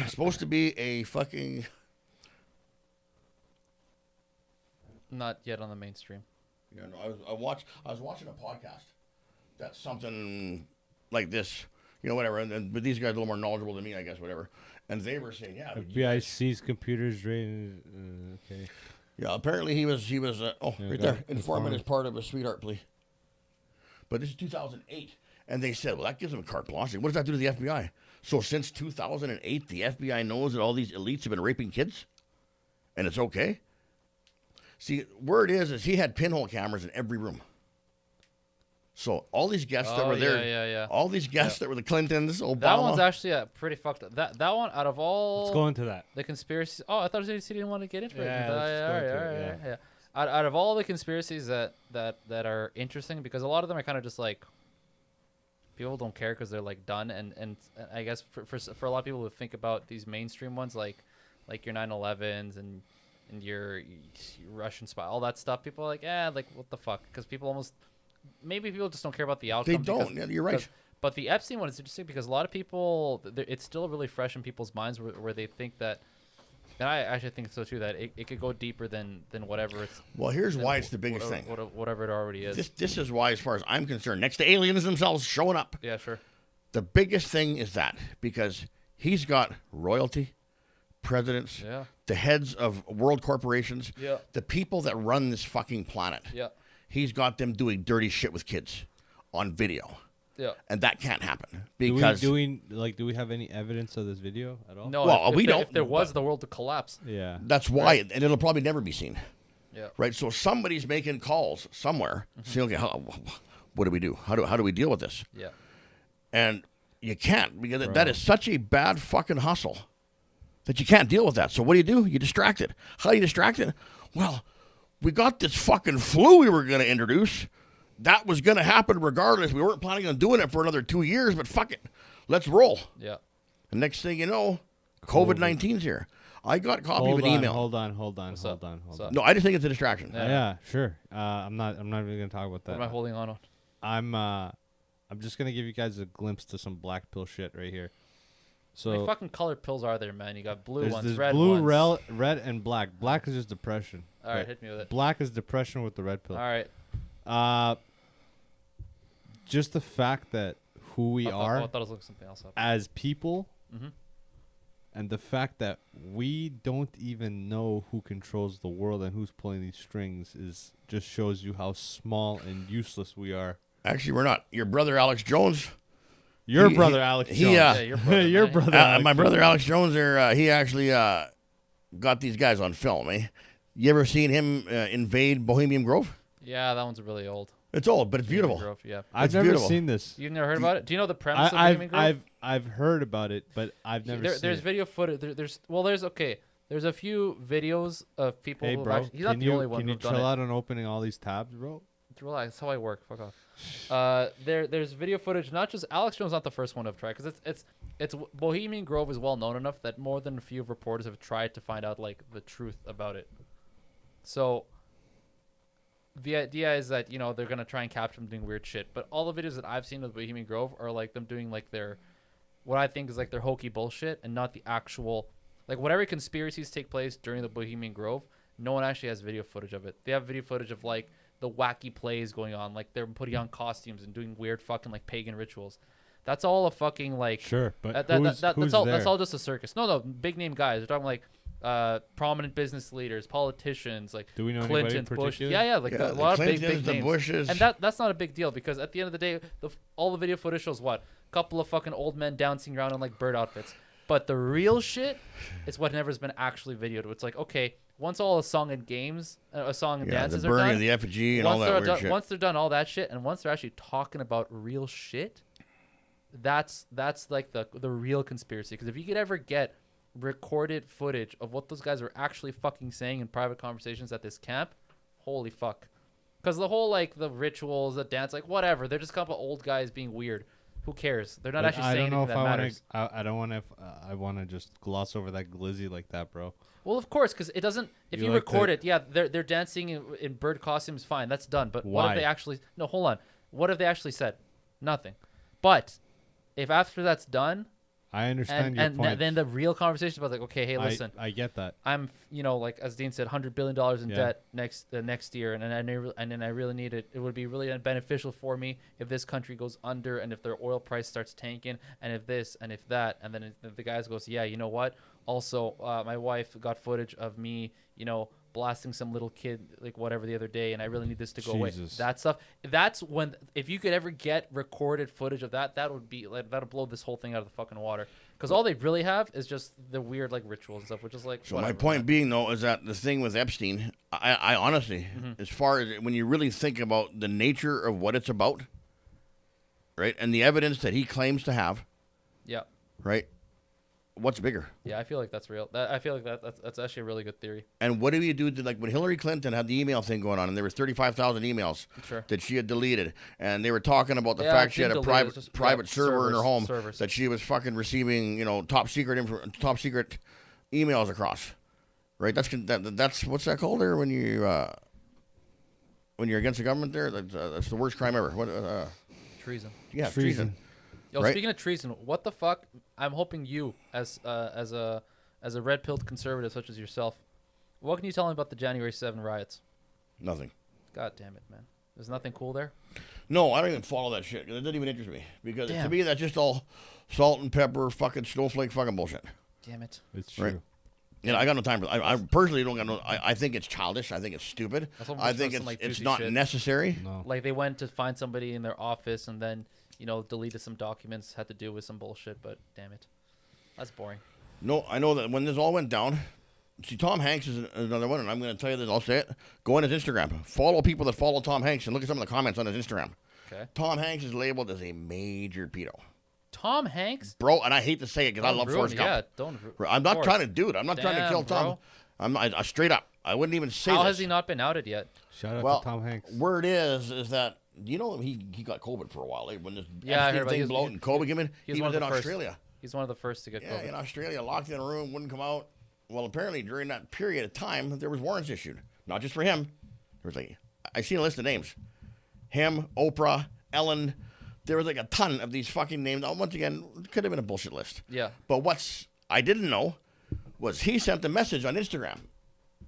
Speaker 3: Supposed to be a fucking...
Speaker 2: Not yet on the mainstream.
Speaker 3: Yeah, no, I was watching a podcast that's something like this, you know, whatever. But these guys are a little more knowledgeable than me, I guess, whatever. And they were saying, yeah,
Speaker 1: FBI seized computers. Okay.
Speaker 3: yeah. Apparently, he was. Right there. Informant is part of a sweetheart plea. But this is 2008, and they said, well, that gives them carte blanche. What does that do to the FBI? So since 2008, the FBI knows that all these elites have been raping kids, and it's okay. See, word is he had pinhole cameras in every room. So all these guests that were there,
Speaker 2: yeah.
Speaker 3: all these guests that were the Clintons, Obama.
Speaker 2: That one's actually pretty fucked up. That one, out of all
Speaker 1: Let's go into that.
Speaker 2: the conspiracies. Oh, I thought you didn't want to get into it.
Speaker 1: Yeah, let's go into it,
Speaker 2: Yeah. Out of all the conspiracies that are interesting, because a lot of them are kind of just like people don't care because they're like done, and I guess for a lot of people who think about these mainstream ones like your 9/11s and your Russian spy, all that stuff, people are like, like what the fuck? Because maybe people just don't care about the outcome.
Speaker 3: They don't. Yeah, you're right.
Speaker 2: But the Epstein one is interesting because a lot of people, it's still really fresh in people's minds where they think that, and I actually think so too, that it could go deeper than whatever it's.
Speaker 3: Well, here's why it's the biggest thing.
Speaker 2: Whatever it already is.
Speaker 3: This is why, as far as I'm concerned, next to aliens themselves showing up.
Speaker 2: Yeah, sure.
Speaker 3: The biggest thing is that because he's got royalty, presidents, the heads of world corporations, the people that run this fucking planet.
Speaker 2: Yeah.
Speaker 3: He's got them doing dirty shit with kids on video.
Speaker 2: Yeah.
Speaker 3: And that can't happen because
Speaker 1: do we have any evidence of this video at all?
Speaker 2: No.
Speaker 3: Well,
Speaker 2: if
Speaker 3: don't.
Speaker 2: If there was, the world would collapse.
Speaker 1: Yeah.
Speaker 3: That's why, and it'll probably never be seen.
Speaker 2: Yeah.
Speaker 3: Right. So somebody's making calls somewhere, saying, "Okay, what do we do? How do we deal with this?"
Speaker 2: Yeah.
Speaker 3: And you can't because that is such a bad fucking hustle that you can't deal with that. So what do? You distract it. How do you distract it? Well, we got this fucking flu we were going to introduce. That was going to happen regardless. We weren't planning on doing it for another 2 years, but fuck it. Let's roll.
Speaker 2: Yeah.
Speaker 3: And next thing you know, COVID-19's here. I got a copy of an email.
Speaker 1: Hold on.
Speaker 3: No, I just think it's a distraction.
Speaker 1: Yeah, sure. I'm not even going to talk about that.
Speaker 2: What am I holding on?
Speaker 1: I'm just going to give you guys a glimpse to some black pill shit right here. So
Speaker 2: How many fucking colored pills are there, man? You got blue ones,
Speaker 1: there's
Speaker 2: red
Speaker 1: blue,
Speaker 2: ones.
Speaker 1: red, and black. Black is just depression.
Speaker 2: All right, hit me with it.
Speaker 1: Black is depression with the red pill.
Speaker 2: All right.
Speaker 1: Just the fact that who we are
Speaker 2: I thought I was looking something else up.
Speaker 1: as people,
Speaker 2: Mhm.
Speaker 1: and the fact that we don't even know who controls the world and who's pulling these strings is just shows you how small and useless we are.
Speaker 3: Actually, we're not. Your brother, Alex Jones.
Speaker 1: Your brother, Alex Jones.
Speaker 2: Yeah, your brother.
Speaker 1: Your
Speaker 2: man.
Speaker 1: brother. Alex
Speaker 3: My
Speaker 1: Jones.
Speaker 3: brother, Alex Jones, there, he actually got these guys on film. Eh? You ever seen him invade Bohemian Grove?
Speaker 2: Yeah, that one's really old.
Speaker 3: It's old, but it's beautiful.
Speaker 2: Grove, yeah.
Speaker 1: I've
Speaker 3: It's
Speaker 1: never
Speaker 3: beautiful.
Speaker 1: seen this.
Speaker 2: You've never heard about it? Do you know the premise of Bohemian Grove?
Speaker 1: I've heard about it, but I've never seen
Speaker 2: There's
Speaker 1: it.
Speaker 2: video footage. There's a few videos of people.
Speaker 1: Hey,
Speaker 2: who've
Speaker 1: bro,
Speaker 2: actually, he's not the only one
Speaker 1: can you
Speaker 2: who've done
Speaker 1: chill
Speaker 2: it.
Speaker 1: out on opening all these tabs, bro?
Speaker 2: Relax. That's how I work. Fuck off. There's video footage. Not just Alex Jones. Not the first one I've tried because it's Bohemian Grove is well known enough that more than a few reporters have tried to find out like the truth about it. So the idea is that they're gonna try and capture them doing weird shit. But all the videos that I've seen of Bohemian Grove are like them doing like their what I think is like their hokey bullshit and not the actual like whatever conspiracies take place during the Bohemian Grove. No one actually has video footage of it. They have video footage of like the wacky plays going on, like they're putting on costumes and doing weird fucking like pagan rituals. That's all a fucking like
Speaker 1: Sure, but
Speaker 2: that's all.
Speaker 1: there?
Speaker 2: That's all just a circus. No, big name guys. We're talking like prominent business leaders, politicians, like
Speaker 1: Do we know anybody in
Speaker 2: Clinton, Bush.
Speaker 1: particular?
Speaker 2: Yeah, like a lot of big
Speaker 3: Clintons, the
Speaker 2: names.
Speaker 3: Bushes.
Speaker 2: And that's not a big deal because at the end of the day, all the video footage shows what? A couple of fucking old men dancing around in like bird outfits. But the real shit is what never's been actually videoed. It's like, okay, once all a song and dances
Speaker 3: the
Speaker 2: are
Speaker 3: burning
Speaker 2: done,
Speaker 3: of the effigy and all that weird shit.
Speaker 2: once they're done all that shit, and once they're actually talking about real shit, that's like the real conspiracy. Because if you could ever get recorded footage of what those guys are actually fucking saying in private conversations at this camp, holy fuck. Because the whole like the rituals, the dance, like whatever, they're just a couple old guys being weird. Who cares? They're not
Speaker 1: But
Speaker 2: actually
Speaker 1: I
Speaker 2: saying
Speaker 1: don't know
Speaker 2: anything
Speaker 1: if
Speaker 2: that
Speaker 1: I
Speaker 2: matters.
Speaker 1: want to. I don't want to. I want to just gloss over that glizzy like that, bro.
Speaker 2: Well, of course, because it doesn't. If
Speaker 1: You
Speaker 2: you
Speaker 1: like
Speaker 2: record
Speaker 1: the-
Speaker 2: it, yeah, they're dancing in bird costumes, fine, that's done. But what
Speaker 1: Why?
Speaker 2: if they actually? No, hold on. What if they actually said nothing? But if after that's done,
Speaker 1: I understand your point.
Speaker 2: then the real conversation about like, okay, hey, listen,
Speaker 1: I get that.
Speaker 2: I'm, like as Dean said, $100 billion in
Speaker 1: Yeah.
Speaker 2: debt next year, and then I really need it. It would be really beneficial for me if this country goes under, and if their oil price starts tanking, and if this and if that, and then the guys goes, yeah, you know what? Also, my wife got footage of me, blasting some little kid like whatever the other day, and I really need this to go away.
Speaker 1: Jesus.
Speaker 2: That stuff. That's when if you could ever get recorded footage of that, that would be like that'll blow this whole thing out of the fucking water. Because all they really have is just the weird like rituals and stuff, which is like.
Speaker 3: So
Speaker 2: whatever,
Speaker 3: my point
Speaker 2: man.
Speaker 3: being though is that the thing with Epstein, I honestly, as far as when you really think about the nature of what it's about, right, and the evidence that he claims to have,
Speaker 2: Yeah.
Speaker 3: right, what's bigger?
Speaker 2: Yeah, I feel like that's real. I feel like that's actually a really good theory.
Speaker 3: And what do you do to, like when Hillary Clinton had the email thing going on, and there was 35,000 emails
Speaker 2: Sure.
Speaker 3: that she had deleted, and they were talking about the
Speaker 2: Yeah,
Speaker 3: fact she had
Speaker 2: didn't
Speaker 3: a
Speaker 2: delete it,
Speaker 3: private
Speaker 2: just-
Speaker 3: private
Speaker 2: yeah,
Speaker 3: server in her home
Speaker 2: servers.
Speaker 3: that she was fucking receiving, top secret emails across. Right? That's what's that called there when you're against the government there? That's the worst crime ever. What?
Speaker 2: Treason.
Speaker 3: Yeah,
Speaker 1: Treason.
Speaker 2: Yo,
Speaker 3: Right?
Speaker 2: speaking of treason, what the fuck? I'm hoping you, as a red-pilled conservative such as yourself, what can you tell me about the January 7 riots?
Speaker 3: Nothing.
Speaker 2: God damn it, man. There's nothing cool there.
Speaker 3: No, I don't even follow that shit. It doesn't even interest me because to
Speaker 2: Damn.
Speaker 3: me that's just all salt and pepper, fucking snowflake, fucking bullshit.
Speaker 2: Damn it.
Speaker 1: It's true.
Speaker 3: Right. I got no time for. I personally don't got no. I think it's childish. I think it's stupid.
Speaker 2: That's almost
Speaker 3: I
Speaker 2: just
Speaker 3: think
Speaker 2: some, like,
Speaker 3: it's
Speaker 2: juicy
Speaker 3: not
Speaker 2: shit.
Speaker 3: necessary.
Speaker 1: No.
Speaker 2: Like they went to find somebody in their office and then deleted some documents, had to do with some bullshit. But damn it, that's boring.
Speaker 3: No, I know that when this all went down, see, Tom Hanks is another one, and I'm going to tell you this. I'll say it. Go on his Instagram. Follow people that follow Tom Hanks and look at some of the comments on his Instagram.
Speaker 2: Okay.
Speaker 3: Tom Hanks is labeled as a major pedo.
Speaker 2: Tom Hanks.
Speaker 3: Bro, and I hate to say it because I
Speaker 2: Don't
Speaker 3: love
Speaker 2: ruin-
Speaker 3: Forrest Gump.
Speaker 2: Yeah, don't.
Speaker 3: I'm not trying to do it. I'm not trying to
Speaker 2: Damn,
Speaker 3: kill Tom.
Speaker 2: bro.
Speaker 3: I'm not, straight up. I wouldn't even say
Speaker 2: How
Speaker 3: this.
Speaker 2: has he not been outed yet?
Speaker 1: Shout out
Speaker 3: Well,
Speaker 1: to Tom Hanks.
Speaker 3: word is that he got COVID for a while. Like, when this
Speaker 2: Yeah, I
Speaker 3: Epstein
Speaker 2: heard about
Speaker 3: thing
Speaker 2: it.
Speaker 3: blew out and COVID came in, he was
Speaker 2: one of
Speaker 3: in
Speaker 2: the first.
Speaker 3: Australia.
Speaker 2: He's one of the first to get
Speaker 3: Yeah,
Speaker 2: COVID.
Speaker 3: in Australia, locked in a room, wouldn't come out. Well, apparently during that period of time, there was warrants issued. Not just for him. There was I seen a list of names. Him, Oprah, Ellen. There was like a ton of these fucking names. Now, once again, it could have been a bullshit list.
Speaker 2: Yeah.
Speaker 3: But I didn't know was he sent a message on Instagram.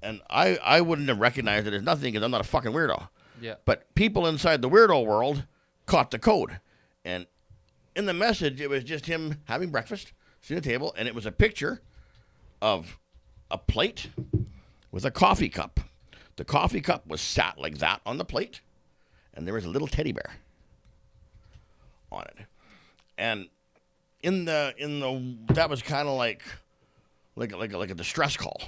Speaker 3: And I wouldn't have recognized it as nothing because I'm not a fucking weirdo.
Speaker 2: Yeah.
Speaker 3: But people inside the weirdo world caught the code. And in the message, it was just him having breakfast, sitting at a table, and it was a picture of a plate with a coffee cup. The coffee cup was sat like that on the plate, and there was a little teddy bear on it. And in the that was kind of like a distress call,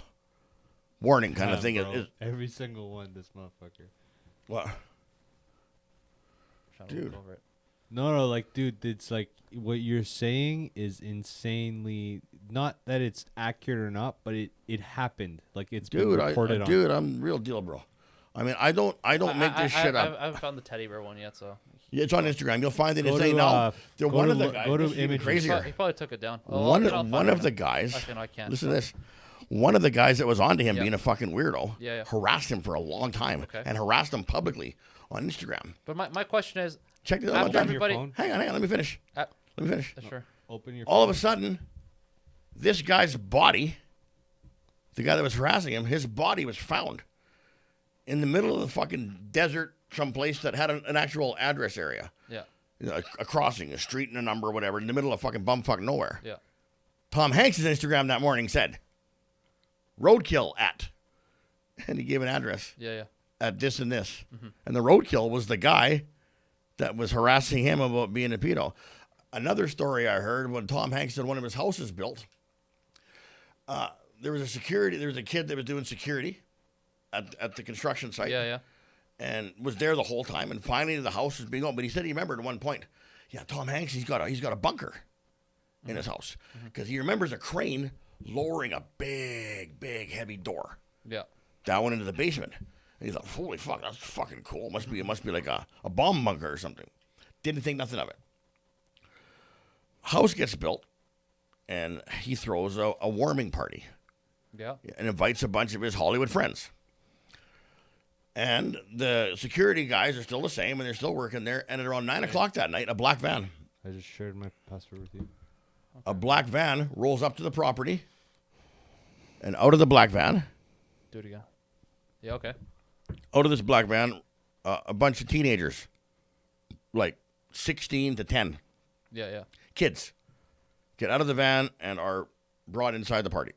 Speaker 3: warning kind of
Speaker 1: Yeah,
Speaker 3: thing.
Speaker 1: bro. Every single one, this motherfucker.
Speaker 3: What?
Speaker 2: Trying to
Speaker 3: Dude.
Speaker 2: look over it.
Speaker 1: No, like, dude, it's like what you're saying is insanely. Not that it's accurate or not, but it happened. Like it's been
Speaker 3: Dude,
Speaker 1: reported on.
Speaker 3: dude, I'm real deal, bro. I mean, I don't make this shit up.
Speaker 2: I haven't found the teddy bear one yet, so
Speaker 3: Yeah, it's on Instagram. You'll find it.
Speaker 1: Go
Speaker 3: It's
Speaker 1: to,
Speaker 3: saying now. They're
Speaker 1: go
Speaker 3: one
Speaker 1: to
Speaker 3: of the
Speaker 1: lo-
Speaker 3: guys.
Speaker 1: go to
Speaker 3: this is even
Speaker 1: images.
Speaker 3: crazier.
Speaker 2: he probably took it down. Oh,
Speaker 3: One
Speaker 2: I'll find
Speaker 3: one
Speaker 2: it
Speaker 3: of the
Speaker 2: now.
Speaker 3: guys.
Speaker 2: Actually, no, I can't.
Speaker 3: Listen to this. One of the guys that was onto him
Speaker 2: Yeah.
Speaker 3: being a fucking weirdo
Speaker 2: Yeah.
Speaker 3: harassed him for a long time
Speaker 2: Okay.
Speaker 3: and harassed him publicly on Instagram.
Speaker 2: But my question is,
Speaker 3: Check this
Speaker 2: After
Speaker 3: out.
Speaker 2: everybody-
Speaker 1: phone?
Speaker 3: Hang on. Let me finish.
Speaker 2: uh,
Speaker 3: Let me finish.
Speaker 2: sure.
Speaker 1: Open your.
Speaker 3: All of a sudden, this guy's body, the guy that was harassing him, his body was found in the middle of the fucking desert, someplace that had an actual address area.
Speaker 2: Yeah.
Speaker 3: A crossing, a street and a number, whatever, in the middle of fucking bumfuck nowhere.
Speaker 2: Yeah.
Speaker 3: Tom Hanks' Instagram that morning said, roadkill at, and he gave an address
Speaker 2: Yeah.
Speaker 3: at this and this. And the roadkill was the guy that was harassing him about being a pedo. Another story I heard when Tom Hanks had one of his houses built, there was a kid that was doing security at the construction site.
Speaker 2: Yeah.
Speaker 3: And was there the whole time. And finally, the house was being opened. But he said he remembered at one point, yeah, Tom Hanks, he's got a bunker in his house because he remembers a crane lowering a big, heavy door
Speaker 2: Yeah.
Speaker 3: down into the basement. And he thought, holy fuck, that's fucking cool. It must be like a bomb bunker or something. Didn't think nothing of it. House gets built, and he throws a warming party
Speaker 2: Yeah.
Speaker 3: and invites a bunch of his Hollywood friends. And the security guys are still the same, and they're still working there. And at around 9 o'clock that night, a black van
Speaker 1: I just shared my password with you.
Speaker 3: rolls up to the property. And out of the black van,
Speaker 2: Do it again. Yeah. Okay.
Speaker 3: out of this black van, a bunch of teenagers, like 16 to 10
Speaker 2: Yeah.
Speaker 3: kids, get out of the van and are brought inside the party.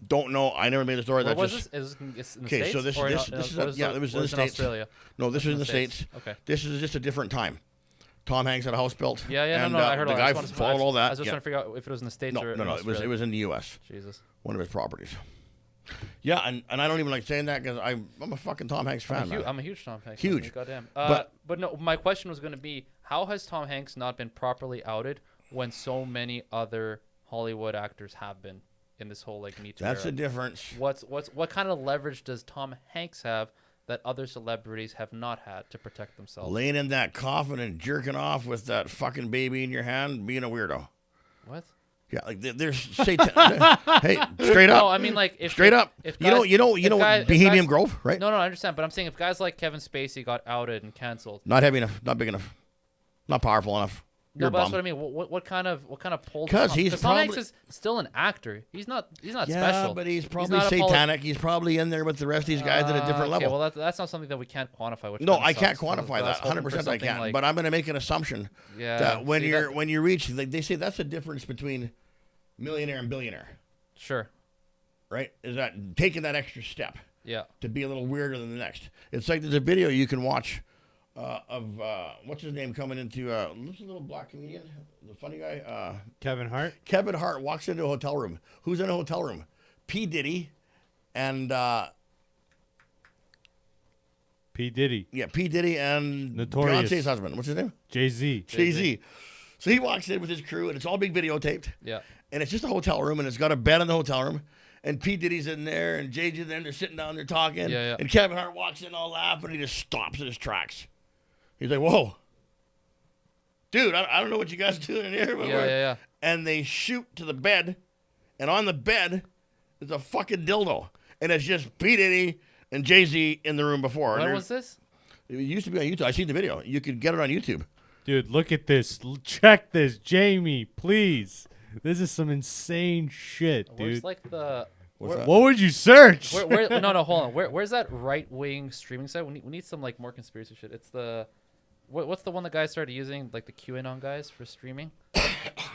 Speaker 3: Don't know. I never made the story.
Speaker 2: Where
Speaker 3: That's
Speaker 2: was
Speaker 3: just
Speaker 2: this? Is in the
Speaker 3: okay.
Speaker 2: States?
Speaker 3: So this
Speaker 2: or
Speaker 3: this
Speaker 2: in,
Speaker 3: this is
Speaker 2: was
Speaker 3: yeah.
Speaker 2: it
Speaker 3: It was in the
Speaker 2: in
Speaker 3: States.
Speaker 2: Australia.
Speaker 3: No, this was in the States.
Speaker 2: Okay.
Speaker 3: This is just a different time. Tom Hanks had a house built.
Speaker 2: Yeah, yeah,
Speaker 3: and,
Speaker 2: no, I heard
Speaker 3: the
Speaker 2: all
Speaker 3: guy
Speaker 2: that. I just
Speaker 3: followed all that.
Speaker 2: I was just trying to figure out if it was in the States
Speaker 3: No,
Speaker 2: or
Speaker 3: no, no.
Speaker 2: in Australia.
Speaker 3: It was in the U.S.
Speaker 2: Jesus.
Speaker 3: One of his properties. Yeah, and I don't even like saying that because I'm a fucking Tom Hanks fan. man.
Speaker 2: I'm a huge Tom Hanks
Speaker 3: Huge.
Speaker 2: fan. Goddamn.
Speaker 3: But-
Speaker 2: But no, my question was going to be, how has Tom Hanks not been properly outed when so many other Hollywood actors have been in this whole like Me Too
Speaker 3: That's
Speaker 2: era?
Speaker 3: the difference.
Speaker 2: What kind of leverage does Tom Hanks have that other celebrities have not had to protect themselves?
Speaker 3: Laying in that coffin and jerking off with that fucking baby in your hand, being a weirdo.
Speaker 2: What?
Speaker 3: Yeah, like there's Satan. Hey, straight up.
Speaker 2: No, I mean like if
Speaker 3: Straight up.
Speaker 2: If
Speaker 3: You know
Speaker 2: if guys- if
Speaker 3: Bohemian
Speaker 2: guys-
Speaker 3: Grove, right?
Speaker 2: No, I understand, but I'm saying if guys like Kevin Spacey got outed and canceled.
Speaker 3: Not heavy enough, not big enough, not powerful enough.
Speaker 2: No,
Speaker 3: You're
Speaker 2: but
Speaker 3: a
Speaker 2: that's
Speaker 3: bum.
Speaker 2: what I mean. What kind of pull?
Speaker 3: 'Cause he's
Speaker 2: Tom Hanks
Speaker 3: probably-
Speaker 2: is still an actor. He's not
Speaker 3: Yeah,
Speaker 2: special.
Speaker 3: but he's probably
Speaker 2: not a
Speaker 3: satanic. He's probably in there with the rest of these guys at a different
Speaker 2: okay,
Speaker 3: level.
Speaker 2: well, that's not something that we can't quantify. Which
Speaker 3: No,
Speaker 2: kinda
Speaker 3: I can't
Speaker 2: sucks.
Speaker 3: quantify
Speaker 2: I was
Speaker 3: that.
Speaker 2: hoping
Speaker 3: 100%
Speaker 2: for
Speaker 3: I
Speaker 2: something
Speaker 3: can't.
Speaker 2: like-
Speaker 3: But I'm going to make an assumption
Speaker 2: yeah,
Speaker 3: that when
Speaker 2: see,
Speaker 3: when you reach, like they say, that's the difference between millionaire and billionaire,
Speaker 2: sure,
Speaker 3: right? Is that taking that extra step
Speaker 2: yeah,
Speaker 3: to be a little weirder than the next. It's like there's a video you can watch of what's his name coming into this little black comedian, the funny guy,
Speaker 1: Kevin Hart.
Speaker 3: Kevin Hart walks into a hotel room. Who's in a hotel room? P Diddy and
Speaker 1: P Diddy.
Speaker 3: P Diddy and
Speaker 1: Notorious.
Speaker 3: Beyonce's husband. What's his name?
Speaker 1: Jay-Z.
Speaker 3: Jay-Z. So he walks in with his crew and it's all being videotaped.
Speaker 2: yeah.
Speaker 3: And it's just a hotel room, and it's got a bed in the hotel room. And P. Diddy's in there, and Jay-Z's in there, they're sitting down there talking.
Speaker 2: Yeah.
Speaker 3: And Kevin Hart walks in all laughing, and he just stops in his tracks. He's like, whoa. Dude, I don't know what you guys are doing in here. But
Speaker 2: Yeah.
Speaker 3: And they shoot to the bed, and on the bed is a fucking dildo. And it's just P. Diddy and Jay-Z in the room before. And
Speaker 2: When
Speaker 3: they're-
Speaker 2: was this?
Speaker 3: It used to be on YouTube. I seen the video. You could get it on YouTube.
Speaker 1: Dude, look at this. Check this, Jamie, please. This is some insane shit,
Speaker 2: Where's
Speaker 1: dude.
Speaker 2: like the?
Speaker 3: What's that?
Speaker 1: What would you search?
Speaker 2: No, hold on. Where's that right wing streaming site? We need some like more conspiracy shit. It's the. What's the one the guys started using, like the QAnon guys for streaming?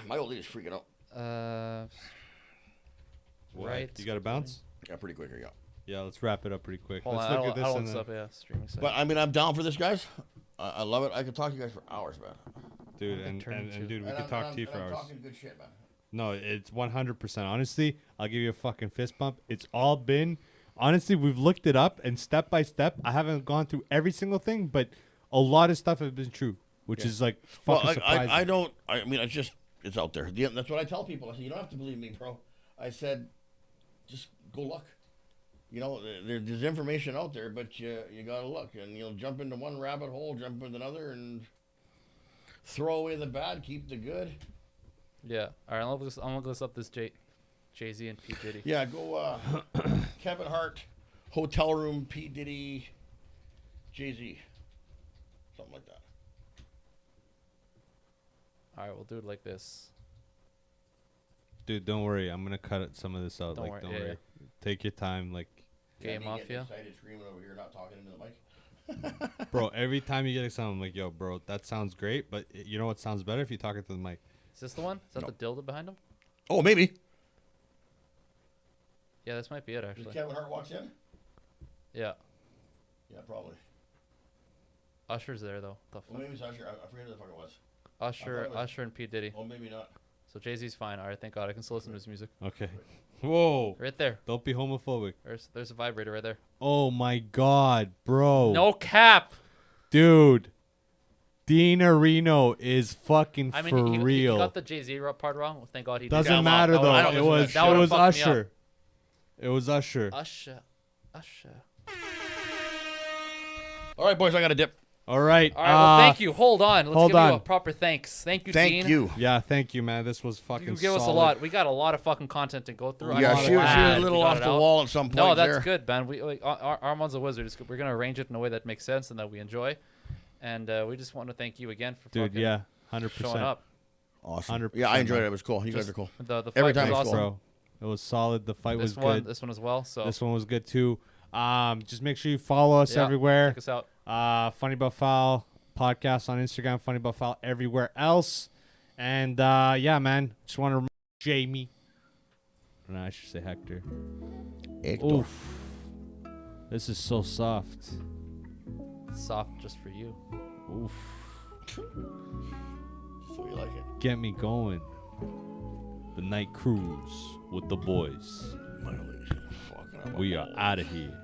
Speaker 3: My old lady's freaking out.
Speaker 1: What?
Speaker 2: Right.
Speaker 1: You got to bounce?
Speaker 3: Yeah, pretty quick here, yeah.
Speaker 1: Yeah, let's wrap it up pretty quick.
Speaker 2: Hold
Speaker 1: Let's
Speaker 2: on,
Speaker 1: look at this.
Speaker 2: I'll
Speaker 1: and
Speaker 2: look
Speaker 1: then-
Speaker 2: up. Yeah, streaming site.
Speaker 3: But I mean, I'm down for this, guys. I love it. I could talk to you guys for hours, man.
Speaker 1: Dude,
Speaker 2: What
Speaker 1: and,
Speaker 2: they turn
Speaker 1: and,
Speaker 2: into.
Speaker 1: and dude, we
Speaker 3: And
Speaker 1: could
Speaker 3: I'm-
Speaker 1: talk
Speaker 3: and
Speaker 1: to you
Speaker 3: I'm-
Speaker 1: for
Speaker 3: and I'm
Speaker 1: hours.
Speaker 3: talking good shit, man.
Speaker 1: No, it's 100%. Honestly, I'll give you a fucking fist bump. It's all been, honestly, we've looked it up and step by step. I haven't gone through every single thing, but a lot of stuff has been true, which
Speaker 3: Yeah.
Speaker 1: is like
Speaker 3: Well,
Speaker 1: fucking surprising.
Speaker 3: I don't. I mean, it's out there. That's what I tell people. I said, you don't have to believe me, bro. I said, just go look. You know, there's information out there, but you gotta look, and you'll jump into one rabbit hole, jump into another, and throw away the bad, keep the good.
Speaker 2: yeah. All right, I'm gonna look this up. This Jay-Z and P Diddy.
Speaker 3: Yeah, go Kevin Hart, hotel room, P Diddy, Jay-Z, something like that.
Speaker 2: All right, we'll do it like this.
Speaker 1: Dude, don't worry. I'm going to cut some of this out.
Speaker 2: Don't
Speaker 1: Don't
Speaker 2: worry,
Speaker 1: don't
Speaker 2: yeah,
Speaker 1: worry. Take your time. Like,
Speaker 2: Game
Speaker 3: me getting
Speaker 2: Mafia.
Speaker 3: excited, screaming over here, not talking into the mic.
Speaker 1: bro, every time you get excited, I'm like, yo, bro, that sounds great. But you know what sounds better? If you talk it to the mic.
Speaker 2: Is this the one? Is that
Speaker 3: No.
Speaker 2: the dildo behind him?
Speaker 3: Oh, maybe.
Speaker 2: Yeah, this might be it
Speaker 3: If
Speaker 2: actually.
Speaker 3: Kevin Hart walks in?
Speaker 2: Yeah.
Speaker 3: Yeah, probably.
Speaker 2: Usher's there though. The
Speaker 3: Well,
Speaker 2: fuck?
Speaker 3: maybe it's Usher. I forget who the fuck it was.
Speaker 2: Usher,
Speaker 3: it was-
Speaker 2: Usher and P Diddy.
Speaker 3: Oh, maybe not.
Speaker 2: So Jay-Z's fine. All right, thank God. I can still listen to his music.
Speaker 1: Okay. Whoa.
Speaker 2: Right there.
Speaker 1: Don't be homophobic.
Speaker 2: There's a vibrator right there.
Speaker 1: Oh, my God, bro.
Speaker 2: No cap.
Speaker 1: Dude. Dean Areno is fucking
Speaker 2: I mean,
Speaker 1: for
Speaker 2: he
Speaker 1: real.
Speaker 2: got the Jay-Z part wrong. Thank God he
Speaker 1: Doesn't
Speaker 2: did.
Speaker 3: Yeah,
Speaker 1: matter,
Speaker 3: well,
Speaker 1: though.
Speaker 3: I don't
Speaker 1: It
Speaker 3: listen to
Speaker 1: was,
Speaker 3: that
Speaker 1: it
Speaker 2: shit.
Speaker 1: was
Speaker 2: That would've fucked me
Speaker 1: Usher. It was Usher.
Speaker 2: Usher.
Speaker 3: All right, boys, I got to dip.
Speaker 1: All right.
Speaker 2: All right, well, thank you. Hold on. Let's
Speaker 1: hold
Speaker 2: give you a
Speaker 1: on.
Speaker 2: proper thanks. Thank you,
Speaker 3: Thank
Speaker 2: Dean.
Speaker 3: you.
Speaker 1: Yeah, thank you, man. This was fucking
Speaker 2: You give us a
Speaker 1: solid.
Speaker 2: lot. We got a lot of fucking content to go through. I'm
Speaker 3: Yeah,
Speaker 2: glad
Speaker 3: she was
Speaker 2: we
Speaker 3: a little
Speaker 2: got
Speaker 3: off
Speaker 2: it
Speaker 3: the
Speaker 2: out.
Speaker 3: wall at some point.
Speaker 2: No, that's
Speaker 3: there.
Speaker 2: good, man. We Armand's a wizard. We're gonna arrange it in a way that makes sense and that we enjoy. And we just want to thank you again for
Speaker 1: Dude,
Speaker 2: fucking
Speaker 1: yeah. 100%.
Speaker 2: showing up.
Speaker 3: Awesome.
Speaker 1: 100%,
Speaker 3: Yeah, I enjoyed it.
Speaker 1: man.
Speaker 3: It was cool. You guys
Speaker 2: Just
Speaker 3: are cool.
Speaker 2: The
Speaker 3: Every
Speaker 2: fight
Speaker 3: time
Speaker 2: was
Speaker 3: it's
Speaker 2: awesome.
Speaker 3: cool.
Speaker 1: Bro, it was solid. The fight was good.
Speaker 2: This one as well. So
Speaker 1: This one was good, too. Just make sure you follow us
Speaker 2: Yeah,
Speaker 1: everywhere.
Speaker 2: check us out.
Speaker 1: Funny But Foul podcast on Instagram, Funny But Foul everywhere else. And yeah, man, just want to remind Jamie. No, I should say Hector.
Speaker 3: Hector.
Speaker 1: Oof. This is so soft.
Speaker 2: Soft just for you.
Speaker 1: Oof.
Speaker 3: So you like it?
Speaker 1: Get me going. The night cruise with the boys.
Speaker 3: My legs are fucking up.
Speaker 1: We are out of here.